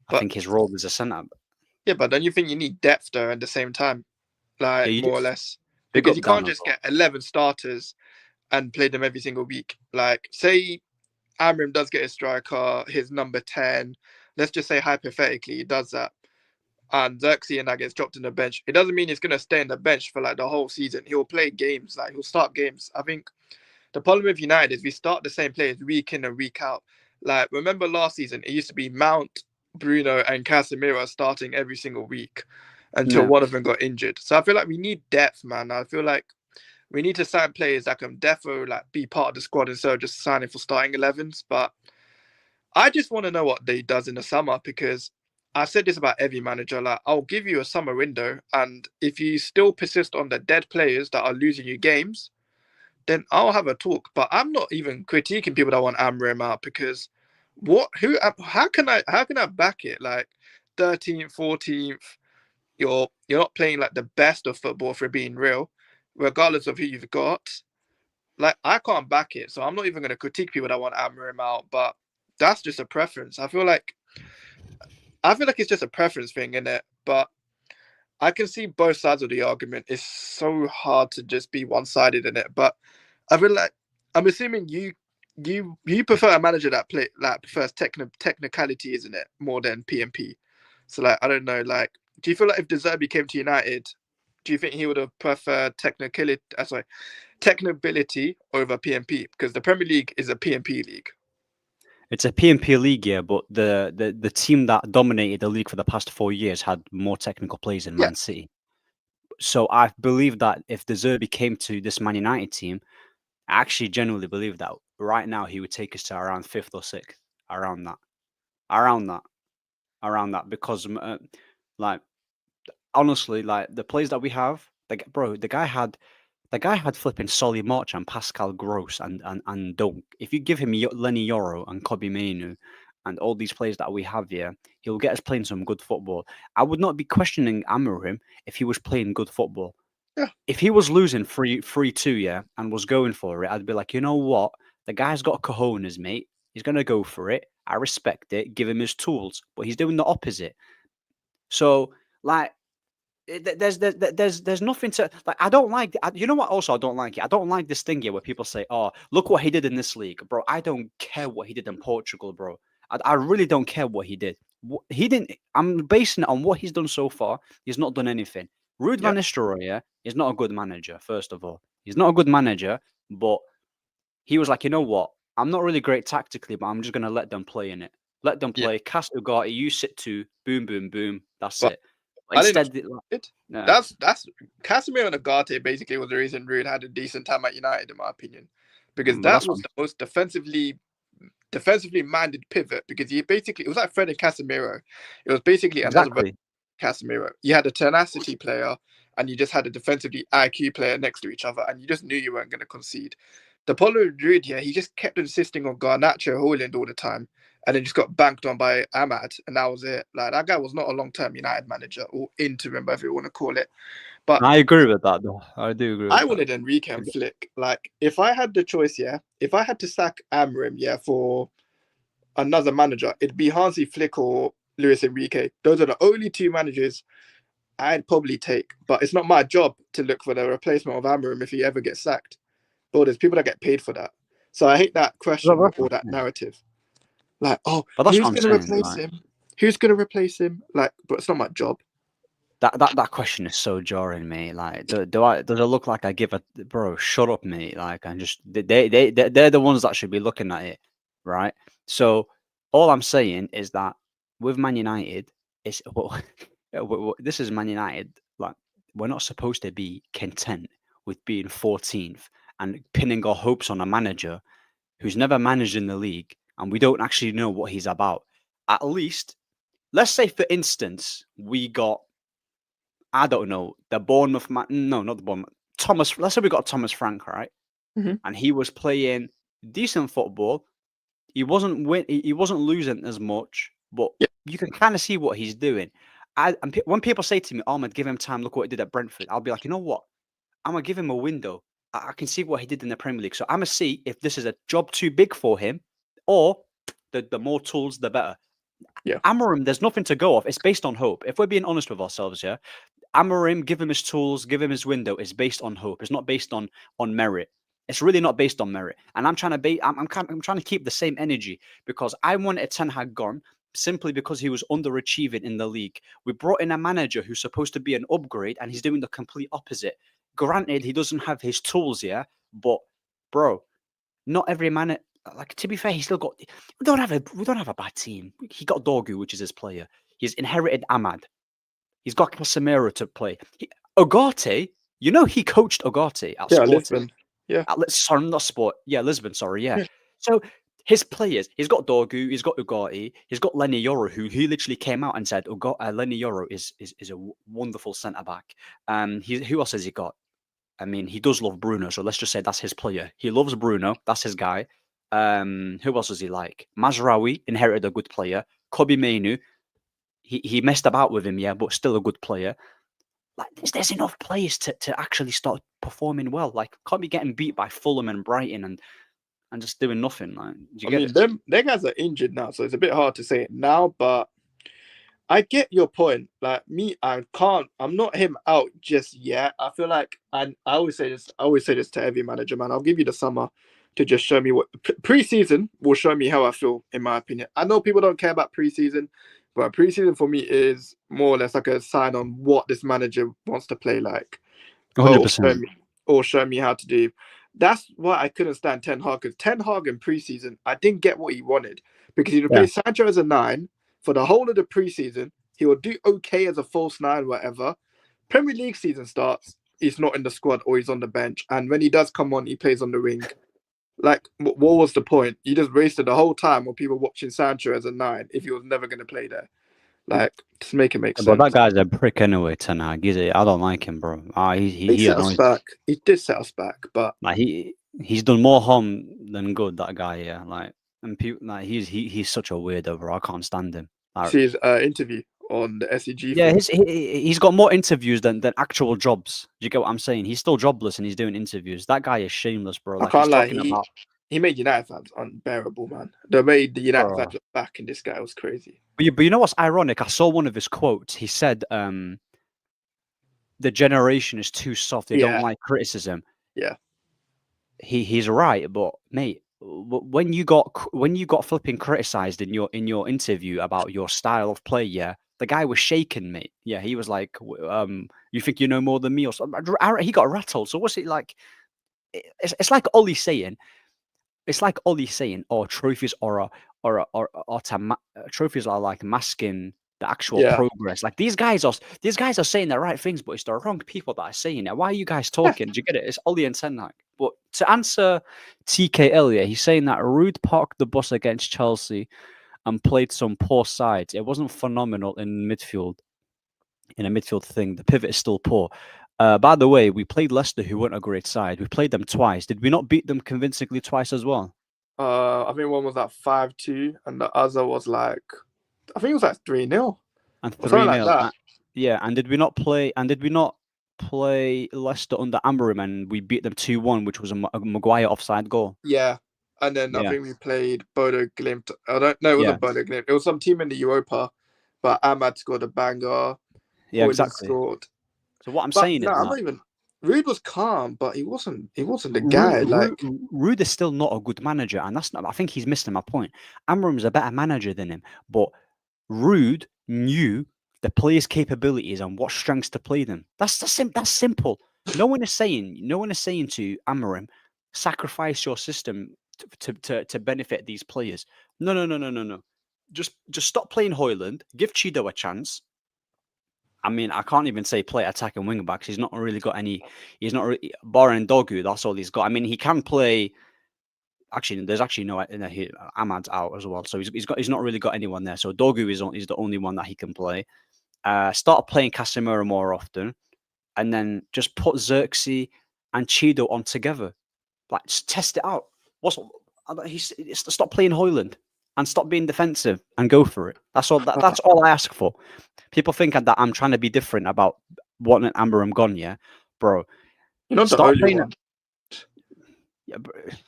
I But think his role is a centre. yeah, but don't you think you need depth though at the same time? Yeah, Like you more or less. big Because up you Dan can't as just well. get 11 starters and play them every single week. Like, say Amrim does get his striker, his number 10. Let's just say hypothetically he does that. And Xerxes and that gets dropped in the bench. It doesn't mean he's going to stay in the bench for like the whole season. He'll play games, like he'll start games. I think the problem with United is we start the same players week in and week out. Like, remember last season, it used to be Mount, Bruno, and Casemiro starting every single week until Yeah. one of them got injured. So I feel like we need depth, man. I feel like we need to sign players that can defo like be part of the squad instead of just signing for starting 11s. But I just want to know what they does in the summer because I've said this about every manager. Like, I'll give you a summer window, and if you still persist on the dead players that are losing you games, then I'll have a talk. But I'm not even critiquing people that want Amram out because how can I back it? Like 13th, 14th, you're not playing like the best of football for being real, regardless of who you've got. Like I can't back it, so I'm not even gonna critique people that want Amram out, but that's just a preference. I feel like it's just a preference thing in it, but I can see both sides of the argument. It's so hard to just be one-sided in it, but I feel like I'm assuming you prefer a manager that prefers technicality, isn't it, more than PMP? So like I don't know, like do you feel like if De Zerbi came to United, do you think he would have preferred technicability over PMP? Because the Premier League is a PMP league. It's a PMP league, yeah, but the team that dominated the league for the past 4 years had more technical players than Yeah. Man City. So I believe that if De Zerbi came to this Man United team, I actually genuinely believe that right now he would take us to around 5th or 6th, around that, because like honestly, like the players that we have, like bro, the guy had flipping Solly March and Pascal Gross and Dunk. If you give him Lenny Yoro and Kobe Mainu and all these players that we have here, he'll get us playing some good football. I would not be questioning Amorim if he was playing good football. Yeah. If he was losing 3-2, yeah, and was going for it, I'd be like, you know what? The guy's got cojones, mate. He's going to go for it. I respect it. Give him his tools. But he's doing the opposite. So, like, there's nothing to like. I don't like. You know what? Also, I don't like it. I don't like this thing here where people say, "Oh, look what he did in this league, bro." I don't care what he did in Portugal, bro. I really don't care what he did. He didn't. I'm basing it on what he's done so far. He's not done anything. Ruud van Nistelrooy, yeah, is not a good manager. First of all, he's not a good manager. But he was like, you know what? I'm not really great tactically, but I'm just gonna let them play in it. Let them Yeah. play. Cast Ugarte, you sit two. Boom, boom, boom. That's But it. I didn't Instead, it. yeah. That's Casemiro and Ugarte basically was the reason Ruud had a decent time at United, in my opinion, because But that that's was the most defensively minded pivot. Because he basically it was like Fred and Casemiro. It was basically another exactly. Casemiro. You had a tenacity player, and you just had a defensively IQ player next to each other, and you just knew you weren't going to concede. The problem with Ruud here, he just kept insisting on Garnacho Haaland all the time, and then just got banked on by Ahmad, and that was it. Like that guy was not a long-term United manager or interim, whatever you want to call it. But I agree with that, though. I do agree I with that. wanted Enrique and Flick. Like if I had the choice, if I had to sack Amrim, for another manager, it'd be Hansi Flick or Luis Enrique. Those are the only two managers I'd probably take. But it's not my job to look for the replacement of Amrim if he ever gets sacked. But there's people that get paid for that. So I hate that question or that narrative. Like, oh, But that's who's what I'm going to saying. replace him? Who's going to replace him? Like, but it's not my job. That question is so jarring, mate. Like, does it look like I give a bro? Shut up, mate. Like, and just they're the ones that should be looking at it, right? So all I'm saying is that with Man United, it's this is Man United. Like, we're not supposed to be content with being 14th and pinning our hopes on a manager who's never managed in the league, and we don't actually know what he's about. At least, let's say, for instance, we got, I don't know, the Bournemouth man. No, not the Bournemouth. Thomas. Let's say we got Thomas Frank, right? Mhm. And he was playing decent football. He wasn't He wasn't losing as much, but Yeah. you can kind of see what he's doing. When people say to me, "Oh, man, give him time. Look what he did at Brentford," I'll be like, you know what? I'm gonna give him a window. I can see what he did in the Premier League, so I'm gonna see if this is a job too big for him, or the more tools, the better. Yeah. Amorim, there's nothing to go off. It's based on hope. If we're being honest with ourselves, yeah. Amorim, give him his tools, give him his window. It's based on hope. It's not based on merit. It's really not based on merit. And I'm trying to I'm trying to keep the same energy because I wanted Ten Hag gone simply because he was underachieving in the league. We brought in a manager who's supposed to be an upgrade, and he's doing the complete opposite. Granted, he doesn't have his tools, yeah, but bro, not every man. Like, to be fair, he's still got. We don't have a bad team. He got Dorgu, which is his player. He's inherited Ahmad. He's got Casemiro to play. Ugarte, you know, he coached Ugarte at Sporting. Lisbon. Yeah. Sorry, not Sport. Yeah, Lisbon. Sorry, yeah. Yeah. So his players, he's got Dorgu, he's got Ugarte, he's got Lenny Yoro, who he literally came out and said, Lenny Yoro is a wonderful centre back. Who else has he got? I mean, he does love Bruno, so let's just say that's his player. He loves Bruno. That's his guy. Who else does he like? Mazraoui inherited a good player. Kobe Mainu, he messed about with him, yeah, but still a good player. Like, there's enough players to actually start performing well. Like, can't be getting beat by Fulham and Brighton and just doing nothing. Like, do you get it? Them guys are injured now, so it's a bit hard to say it now, but I get your point. Like me, I'm not him out just yet. I feel like, and I always say this to every manager, man. I'll give you the summer to just show me what preseason will show me how I feel, in my opinion. I know people don't care about preseason, but preseason for me is more or less like a sign on what this manager wants to play like. 100%. Or show me how to do. That's why I couldn't stand Ten Hag, because Ten Hag in preseason, I didn't get what he wanted, because he would play Sancho as a 9 for the whole of the preseason. He will do okay as a false 9, whatever. Premier League season starts, he's not in the squad or he's on the bench, and when he does come on, he plays on the wing. Like, what was the point? You just wasted the whole time of people watching Sancho as a 9 if he was never going to play there. Like, just make it make sense. But that guy's a prick anyway, Ten Hag. I don't like him, bro. He set us back. He did set us back, but like he's done more harm than good. That guy, yeah. Like, and people, like, he's such a weirdo, bro. I can't stand him. Like, see his interview on the SEG. Yeah, he's got more interviews than actual jobs. Do you get what I'm saying? He's still jobless and he's doing interviews. That guy is shameless, bro. Like, I can't lie. about... He made United fans unbearable, man. The way the United fans were backing this guy was crazy. But you know what's ironic? I saw one of his quotes. He said, "The generation is too soft. They don't like criticism." Yeah, he's right, but mate, when you got flipping criticized in your interview about your style of play, yeah, the guy was shaking, mate. Yeah, he was like, "You think you know more than me?" Or something. He got rattled. So what's it like? It's like Ollie saying. It's like Ollie saying, "Oh, trophies trophies are like masking the actual progress." Like, these guys are saying the right things, but it's the wrong people that are saying it. Why are you guys talking? Do you get it? It's Ollie and Ten Hag. But to answer TK Elliott, he's saying that Ruud parked the bus against Chelsea and played some poor sides. It wasn't phenomenal in midfield. In a midfield thing, the pivot is still poor. By the way, we played Leicester, who weren't a great side. We played them twice. Did we not beat them convincingly twice as well? I think one was like 5-2, and the other was like, I think it was like 3-0. And 3-0. Like yeah, and did we not play Leicester under Amorim and we beat them 2-1, which was a Maguire offside goal? Yeah. And then I think we played Bodo Glimt. I don't know, it wasn't Bodo Glimt. It was some team in the Europa, but Ahmad scored a banger. Yeah, exactly. Scored. So what I'm saying is, I'm not even. Ruud was calm, but he wasn't the guy. Ruud is still not a good manager, and that's not. I think he's missing my point. Amorim's a better manager than him, but Ruud knew the players' capabilities and what strengths to play them. That's simple. No one is saying to Amorim, sacrifice your system to benefit these players. No. Just stop playing Hoyland. Give Chido a chance. I mean, I can't even say play attacking wing backs. He's not really got any. He's not really, barring Dogu. That's all he's got. I mean, he can play. Actually, there's actually no. Ahmad's out as well, so he's not really got anyone there. So Dogu is the only one that he can play. Start playing Casemiro more often, and then just put Xerxes and Chido on together. Like, just test it out. Stop playing Hoyland and stop being defensive and go for it. That's all. That's all I ask for. People think that I'm trying to be different about wanting Amorim gone. Yeah, bro. You're not the only one. Yeah,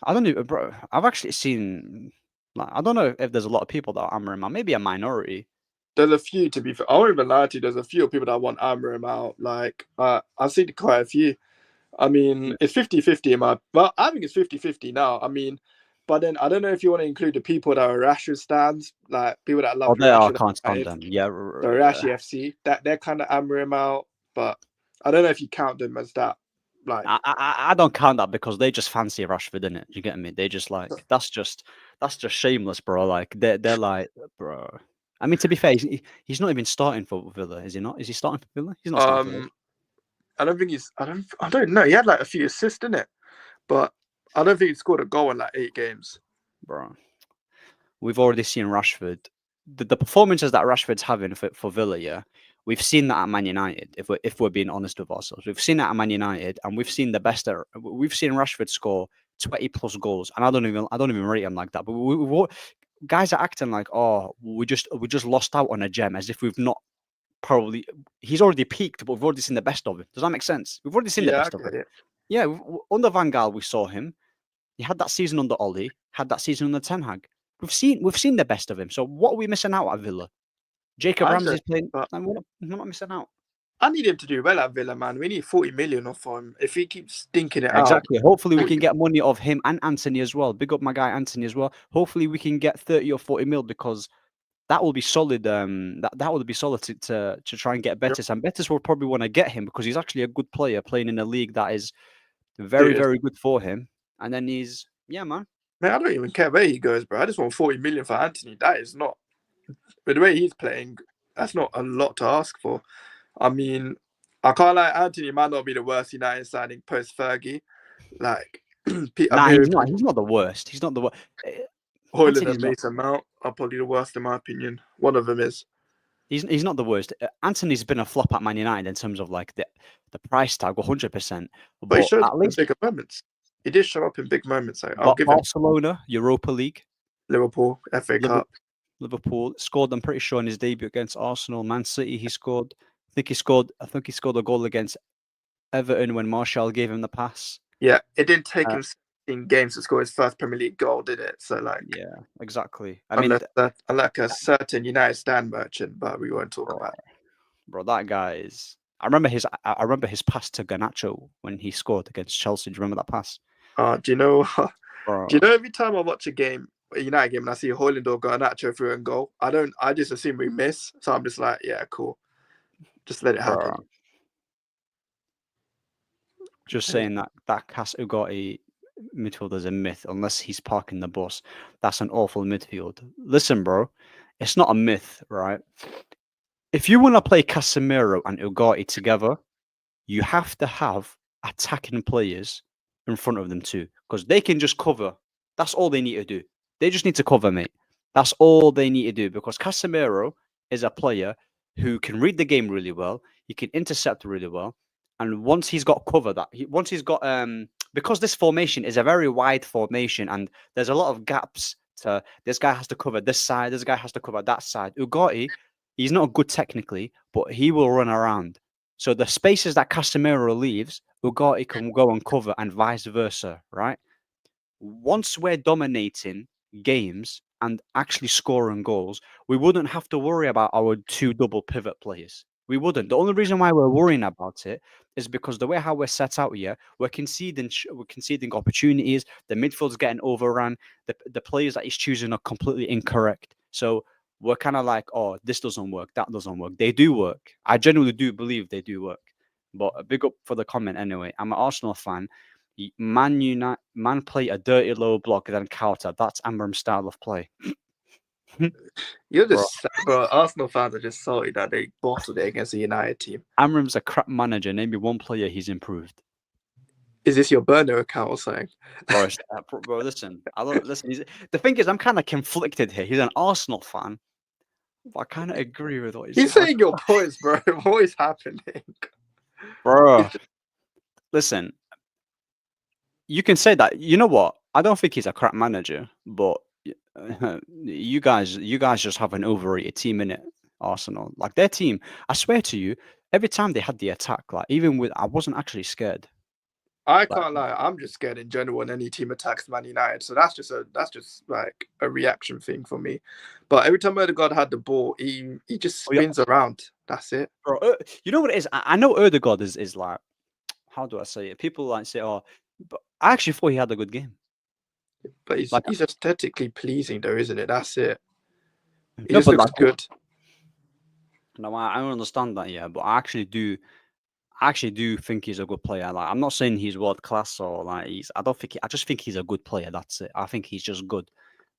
I don't know, bro. I've actually seen. Like, I don't know if there's a lot of people that are Amorim, maybe a minority. There's a few, to be fair. I won't even lie to you. There's a few people that want Amorim out. Like, I've seen quite a few. I mean, it's 50-50 but I think it's 50-50 now. I mean, but then I don't know if you want to include the people that are Rashford stands, like people that love I can't stand them. Yeah, the Rashi FC. That they're kind of Amorim out, but I don't know if you count them as that. Like, I don't count that because they just fancy Rashford, innit? You get me? They just like that's just shameless, bro. Like they're like, bro. I mean, to be fair, he's not even starting for Villa, is he not? Is he starting for Villa? He's not starting for Villa. I don't think he's. I don't know. He had like a few assists in it, but I don't think he scored a goal in like 8 games. Bro, we've already seen Rashford. The performances that Rashford's having for Villa, yeah, we've seen that at Man United. If we're being honest with ourselves, we've seen that at Man United, and we've seen we've seen Rashford score 20 plus goals, and I don't even rate him like that. But guys are acting like, oh, we just lost out on a gem, as if we've not. Probably he's already peaked, but we've already seen the best of him. Does that make sense? We've already seen the best of him. Yeah, under Van Gaal we saw him. He had that season under Ollie, had that season under Ten Hag. We've seen the best of him. So what are we missing out at Villa? Jacob Ramsey's playing. We're not missing out. I need him to do well at Villa, man. We need 40 million off him. If he keeps stinking it out. Exactly. Hopefully we can get money off him and Anthony as well. Big up my guy Anthony as well. Hopefully we can get 30 or 40 mil because that will be solid. That will be solid to try and get Betis, and Betis will probably want to get him because he's actually a good player playing in a league that is very, very good for him. And then man. Man, I don't even care where he goes, bro. I just want 40 million for Anthony. That is not, with the way he's playing, that's not a lot to ask for. I mean, I can't lie. Anthony might not be the worst United signing post Fergie. Like, he's not the worst. He's not the worst. Hoyland and Mason Mount are probably the worst in my opinion. One of them is. He's not the worst. Anthony's been a flop at Man United in terms of like the price tag, 100%. But he showed up in bigger moments. He did show up in big moments. I'll give Barcelona, Europa League, Liverpool, FA Cup. Liverpool scored. I'm pretty sure in his debut against Arsenal, Man City, he scored. I think he scored a goal against Everton when Martial gave him the pass. Yeah, it didn't take him 16 games to score his first Premier League goal, did it? So yeah, exactly. I mean, like a certain United stand merchant, but we won't talk about it. Bro, that guy is. I remember his pass to Garnacho when he scored against Chelsea. Do you remember that pass? Do you know? Do you know? Every time I watch a United game, and I see Hoyland or Garnacho through and goal, I just assume we miss. So I'm just like, yeah, cool. Just let it happen. Just saying that Cas Ugarte midfield is a myth unless he's parking the bus. That's an awful midfield. Listen, bro, it's not a myth, right? If you want to play Casemiro and Ugarte together, you have to have attacking players in front of them too, because they can just cover. That's all they need to do. They just need to cover, mate. That's all they need to do, because Casemiro is a player who can read the game really well. He can intercept really well. And once he's got cover, because this formation is a very wide formation and there's a lot of gaps to, this guy has to cover this side, this guy has to cover that side. Ugarte, he's not good technically, but he will run around. So the spaces that Casemiro leaves, Ugarte can go and cover, and vice versa, right? Once we're dominating games and actually scoring goals, we wouldn't have to worry about our 2 double pivot players. We wouldn't. The only reason why we're worrying about it is because the way how we're set out here, we're conceding opportunities. The midfield's getting overrun. The players that he's choosing are completely incorrect. So we're kind of like, oh, this doesn't work, that doesn't work. They do work. I genuinely do believe they do work. But a big up for the comment anyway. I'm an Arsenal fan. Man play a dirty low block then counter. That's Amorim's style of play. You're Bro. just, bro. Arsenal fans are just salty that they bottled it against the United team. Amorim's a crap manager. Name me one player he's improved. Is this your burner account or something? Bro, listen. Listen. The thing is, I'm kind of conflicted here. He's an Arsenal fan, but I kind of agree with what He's saying your points, bro. What is happening, bro? Listen, you can say that. You know what? I don't think he's a crap manager, but you guys just have an overrated team in it. Arsenal, like their team. I swear to you, every time they had the attack, like even with, I wasn't actually scared. I can't lie. I'm just scared in general when any team attacks Man United. So that's just like a reaction thing for me. But every time Odegaard had the ball, he just spins around. That's it, bro. You know what it is? I know Odegaard is like, how do I say it? People like say, oh, but I actually thought he had a good game. But he's aesthetically pleasing, though, isn't it? That's it. He No, just looks good. No, I don't understand that, yeah. But I actually do think he's a good player. Like, I'm not saying he's world class or like I just think he's a good player. That's it. I think he's just good.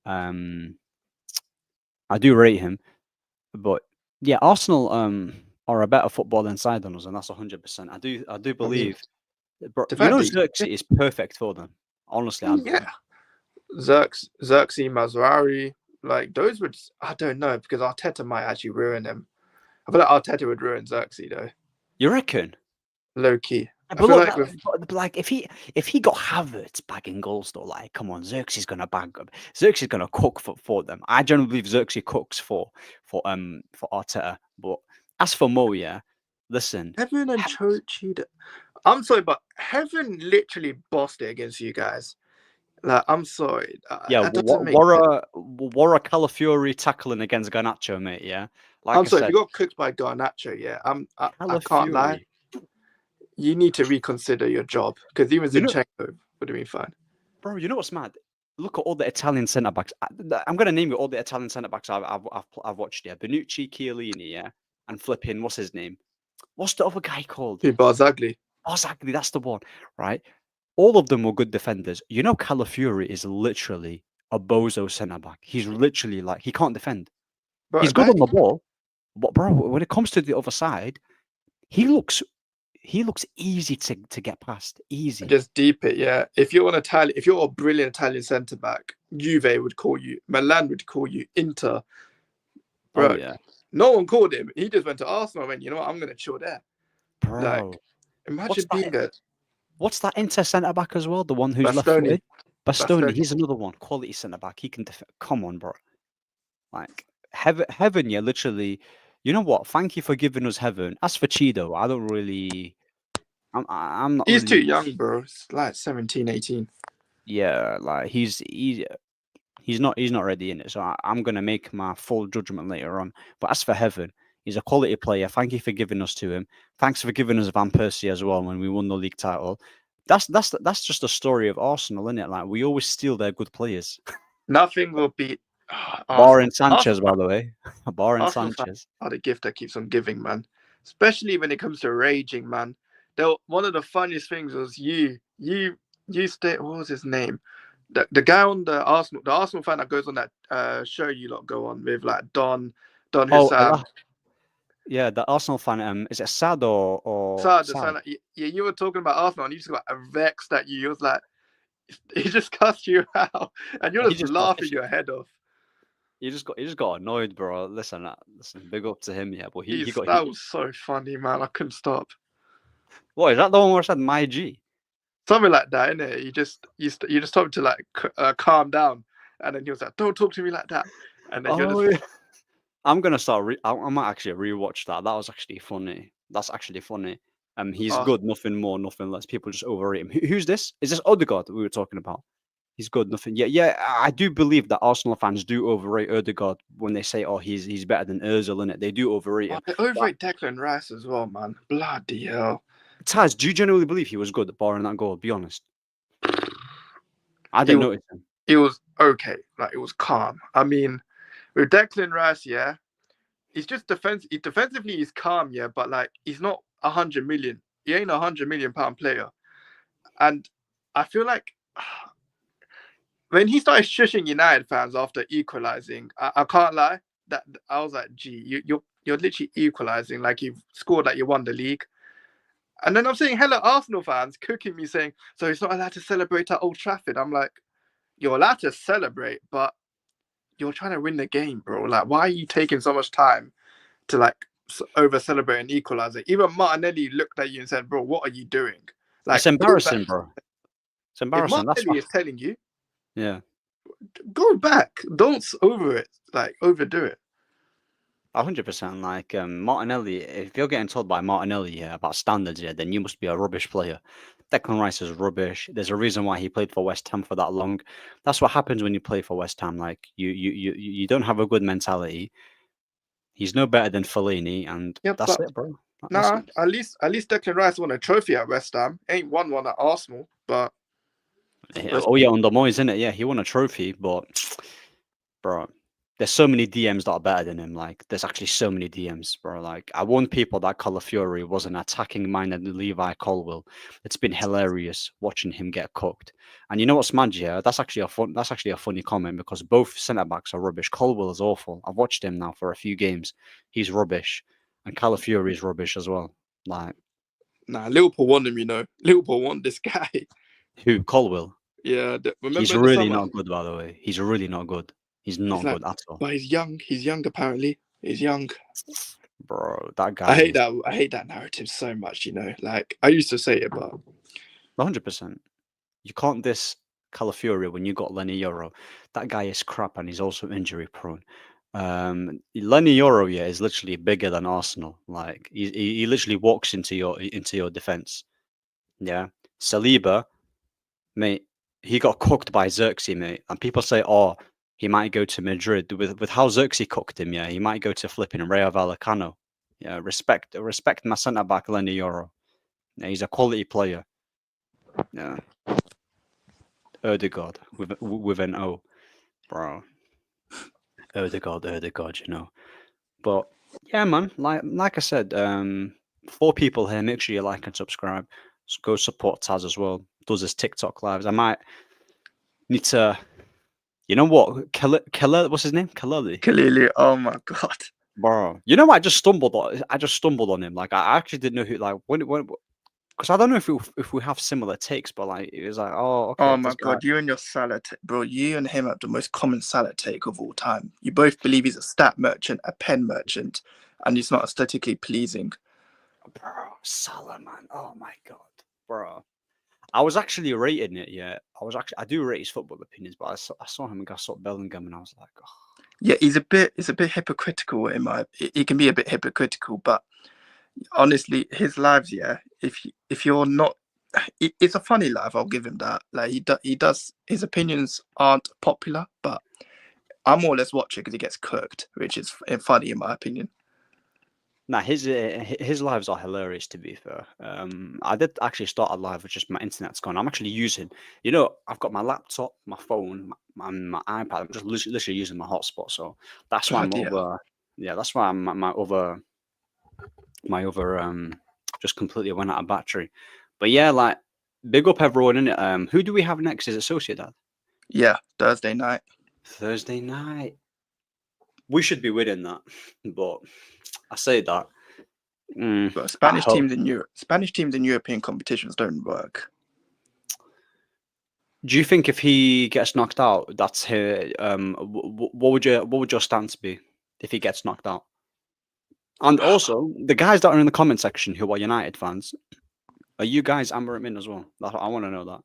I do rate him, but yeah, Arsenal are a better footballing side than us, and that's 100%. I do believe. Bro, Xerxes is perfect for them. Honestly, Xerxes, Mazraoui, like those would, I don't know, because Arteta might actually ruin him. I feel like Arteta would ruin Xerxes though. You reckon? Low key. But look, like if he got Havertz bagging goals though, like come on, Xerxes gonna bag them. Xerxes gonna cook for them. I generally believe Xerxes cooks for Arteta. But as for Mo, yeah, listen. Heaven and Chochi. I'm sorry, but Heaven literally bossed it against you guys. Like, I'm sorry. Yeah, Wara Calafiori tackling against Garnacho, mate. Yeah, like I'm sorry. If you got cooked by Garnacho, yeah, I can't lie. You need to reconsider your job because even Zinchenko would have been fine. Bro, you know what's mad? Look at all the Italian centre backs. I'm gonna name you all the Italian centre backs I've watched. Yeah, Bonucci, Chiellini, yeah, and flipping what's his name? What's the other guy called? Barzagli. Barzagli, that's the one, right? All of them were good defenders. You know, Calafiori is literally a bozo centre back. He's literally like he can't defend. Bro, he's good on the ball, but bro, when it comes to the other side, he looks easy to get past. Easy. Just deep it, yeah. If you're a brilliant Italian centre back, Juve would call you, Milan would call you, Inter. Bro, yeah. No one called him. He just went to Arsenal and went, you know what, I'm gonna chill there. Bro, like, imagine being there. What's that Inter centre back as well? The one who's left-footed? Bastoni. He's another one. Quality centre back. He can defend. Come on, bro. Like heaven, yeah, literally. You know what? Thank you for giving us Heaven. As for Chido, I don't really. I'm not. He's too young, bro. It's like 17, 18. Yeah, like he's not ready in it. So I'm gonna make my full judgment later on. But as for Heaven, he's a quality player. Thank you for giving us to him. Thanks for giving us Van Persie as well when we won the league title. That's just a story of Arsenal, isn't it? Like we always steal their good players. Nothing will beat. Barring Sanchez, by the way. Barring Sanchez. Are the gift that keeps on giving, man. Especially when it comes to raging, man. One of the funniest things was you stay. What was his name? The guy on the Arsenal fan that goes on that show you lot go on with, like Don Hussam. Yeah, the Arsenal fan. Is it Sad or Sad? Yeah, you were talking about Arsenal and you just got vexed at you. He was like, he just cussed you out, and you're just laughing your head off. He just got annoyed, bro. Listen, big up to him, yeah. But that was so funny, man. I couldn't stop. What is that? The one where I said my G? Something like that, innit? You just told him to like calm down, and then he was like, "Don't talk to me like that." And then you're just. I'm gonna start. I might actually rewatch that. That was actually funny. That's actually funny. He's good. Nothing more, nothing less. People just overrate him. Who's this? Is this Odegaard that we were talking about? He's good. Nothing. Yeah. I do believe that Arsenal fans do overrate Odegaard when they say, "Oh, he's better than Özil," innit? They do overrate him. They overrate Declan Rice as well, man. Bloody hell. Taz, do you genuinely believe he was good at barring that goal? Be honest. I didn't notice him. It was okay. Like, it was calm. I mean, with Declan Rice, yeah, he's just defensively he's calm, yeah, but like he's not 100 million. He ain't £100 million player. And I feel like when he started shushing United fans after equalising, I can't lie, that I was like, gee, you're literally equalising, like you've scored, like you won the league. And then I'm seeing hella Arsenal fans cooking me saying, so he's not allowed to celebrate at Old Trafford. I'm like, you're allowed to celebrate, but you're trying to win the game, bro. Like, why are you taking so much time to like over celebrate and equalize it? Even Martinelli looked at you and said, bro, what are you doing? Like, It's embarrassing, bro. It's if embarrassing. That's Martinelli why. is telling you, Yeah. go back. Don't overdo it. 100%. Like Martinelli, if you're getting told by Martinelli about standards, then you must be a rubbish player. Declan Rice is rubbish. There's a reason why he played for West Ham for that long. That's what happens when you play for West Ham. Like you don't have a good mentality. He's no better than Fellaini, and that's it, bro. Nah, at least Declan Rice won a trophy at West Ham. Ain't won one at Arsenal, but oh yeah, under Moyes, isn't it? Yeah, he won a trophy, but bro, there's so many DMs that are better than him. Like, there's actually so many DMs, bro. Like, I warned people that Calafiori was an attacking minded Levi Colwill. It's been hilarious watching him get cooked. And you know what's mad? Yeah, that's actually a funny comment because both centre backs are rubbish. Colwill is awful. I've watched him now for a few games. He's rubbish, and Calafiori is rubbish as well. Like, nah, Liverpool want him. You know, Liverpool want this guy. who Colwill? Yeah, remember He's really not good, by the way. He's really not good. He's not good at all. But he's young. He's young, apparently. He's young. Bro, that guy. I hate that narrative so much, you know. Like, I used to say it, but 100%. You can't diss Calafiori when you got Lenny Yoro. That guy is crap and he's also injury prone. Lenny Yoro, is literally bigger than Arsenal. Like, he literally walks into your defense. Yeah. Saliba, mate, he got cooked by Xerxes, mate. And people say, oh, he might go to Madrid. With how Xerxes cooked him, he might go to flipping Rayo Vallecano. Yeah, respect my centre back Lenny Yoro. Yeah, he's a quality player. Yeah. Erdegaard with an O, bro. Erdegaard, you know. But yeah, man, like I said, 4 people here. Make sure you like and subscribe. So go support Taz as well. Does his TikTok lives. I might need to. You know what? Keller, what's his name? Kalili, oh my god, bro. You know what? I just stumbled on him. Like, I actually didn't know who. Like, when because I don't know if we have similar takes, but like it was like, oh, okay. Oh my god, you and your Salah bro. You and him have the most common Salah take of all time. You both believe he's a stat merchant, a pen merchant, and he's not aesthetically pleasing. Bro, Salah, man. Oh my god, bro. I was actually rating it. Yeah, I do rate his football opinions, but I saw him against Bellingham, and I was like, oh. Yeah, he's a bit hypocritical he can be a bit hypocritical, but honestly, his lives, if you're not, it's a funny life. I'll give him that. Like he does. His opinions aren't popular, but I more or less watch it because he gets cooked, which is funny in my opinion. Nah, his lives are hilarious. To be fair, I did actually start a live, with just my internet's gone. I'm actually using, I've got my laptop, my phone, my iPad. I'm just literally using my hotspot, so that's why I'm over. Yeah, that's why my other just completely went out of battery. But yeah, like, big up everyone in it. Who do we have next? Is it Sociedad? Yeah, Thursday night. We should be winning that, but I say that. But Spanish teams in European competitions don't work. Do you think if he gets knocked out, that's here? What would your stance be if he gets knocked out? And also, the guys that are in the comment section who are United fans, are you guys Amorim in as well? I want to know that.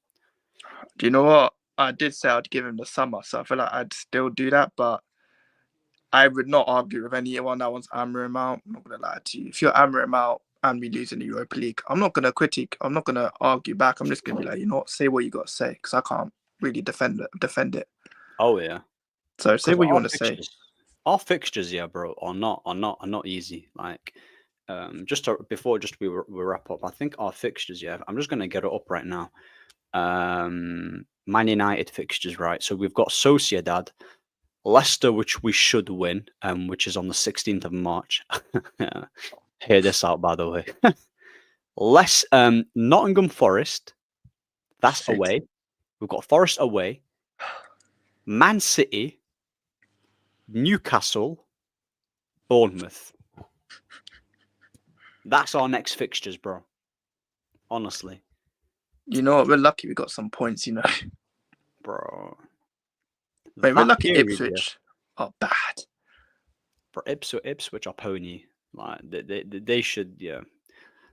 Do you know what? I did say I'd give him the summer, so I feel like I'd still do that, but I would not argue with anyone that wants Amorim out. I'm not going to lie to you. If you're Amorim out and we lose in the Europa League, I'm not going to critique. I'm not going to argue back. I'm just going to be like, you know what? Say what you got to say, because I can't really defend it. Oh yeah. So say what you want to say. Our fixtures, bro, are not easy. Like, before we wrap up, I think our fixtures, I'm just gonna get it up right now. Man United fixtures, right? So we've got Sociedad, Leicester, which we should win, which is on the 16th of March. Hear this out, by the way. Nottingham Forest, that's Shit. away. We've got Forest away. Man City, Newcastle, Bournemouth. That's our next fixtures, bro. Honestly. You know what? We're lucky we got some points, you know. Bro. Wait, we're That lucky period, Ipswich are bad. Bro, Ipswich are pony. Like they should, yeah.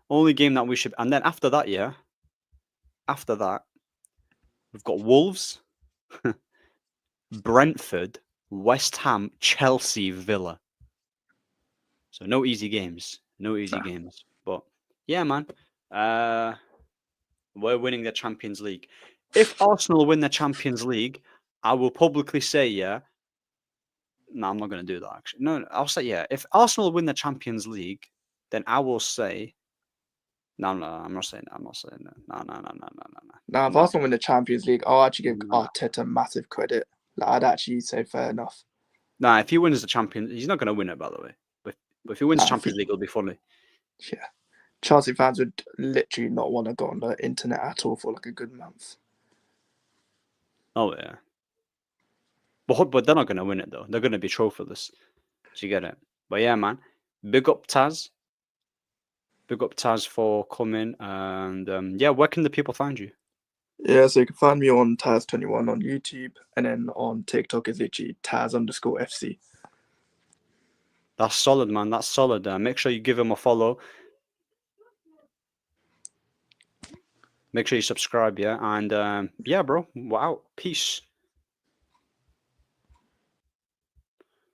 Only game that we should, and then after that, we've got Wolves, Brentford, West Ham, Chelsea, Villa. So no easy games. No easy Nah. games. But yeah, man. We're winning the Champions League. If Arsenal win the Champions League, I will publicly say, yeah. No, I'm not going to do that, actually. No, I'll say, yeah. If Arsenal win the Champions League, then I will say... No, I'm not saying that. I'm not saying that. No. Now, if Arsenal win the Champions League, I'll actually give Nah. Arteta massive credit. Like, I'd actually say fair enough. Nah, if he wins the Champions... He's not going to win it, by the way. But if he wins Nah, the Champions League, it'll be funny. Yeah. Chelsea fans would literally not want to go on the internet at all for like a good month. Oh, yeah. But they're not going to win it, though. They're going to be trophyless. So you get it. But yeah, man. Big up Taz. Big up Taz for coming. And yeah, where can the people find you? Yeah, so you can find me on Taz21 on YouTube, and then on TikTok is literally Taz_FC. That's solid, man. That's solid. Make sure you give him a follow. Make sure you subscribe, yeah? And yeah, bro. Wow. Peace.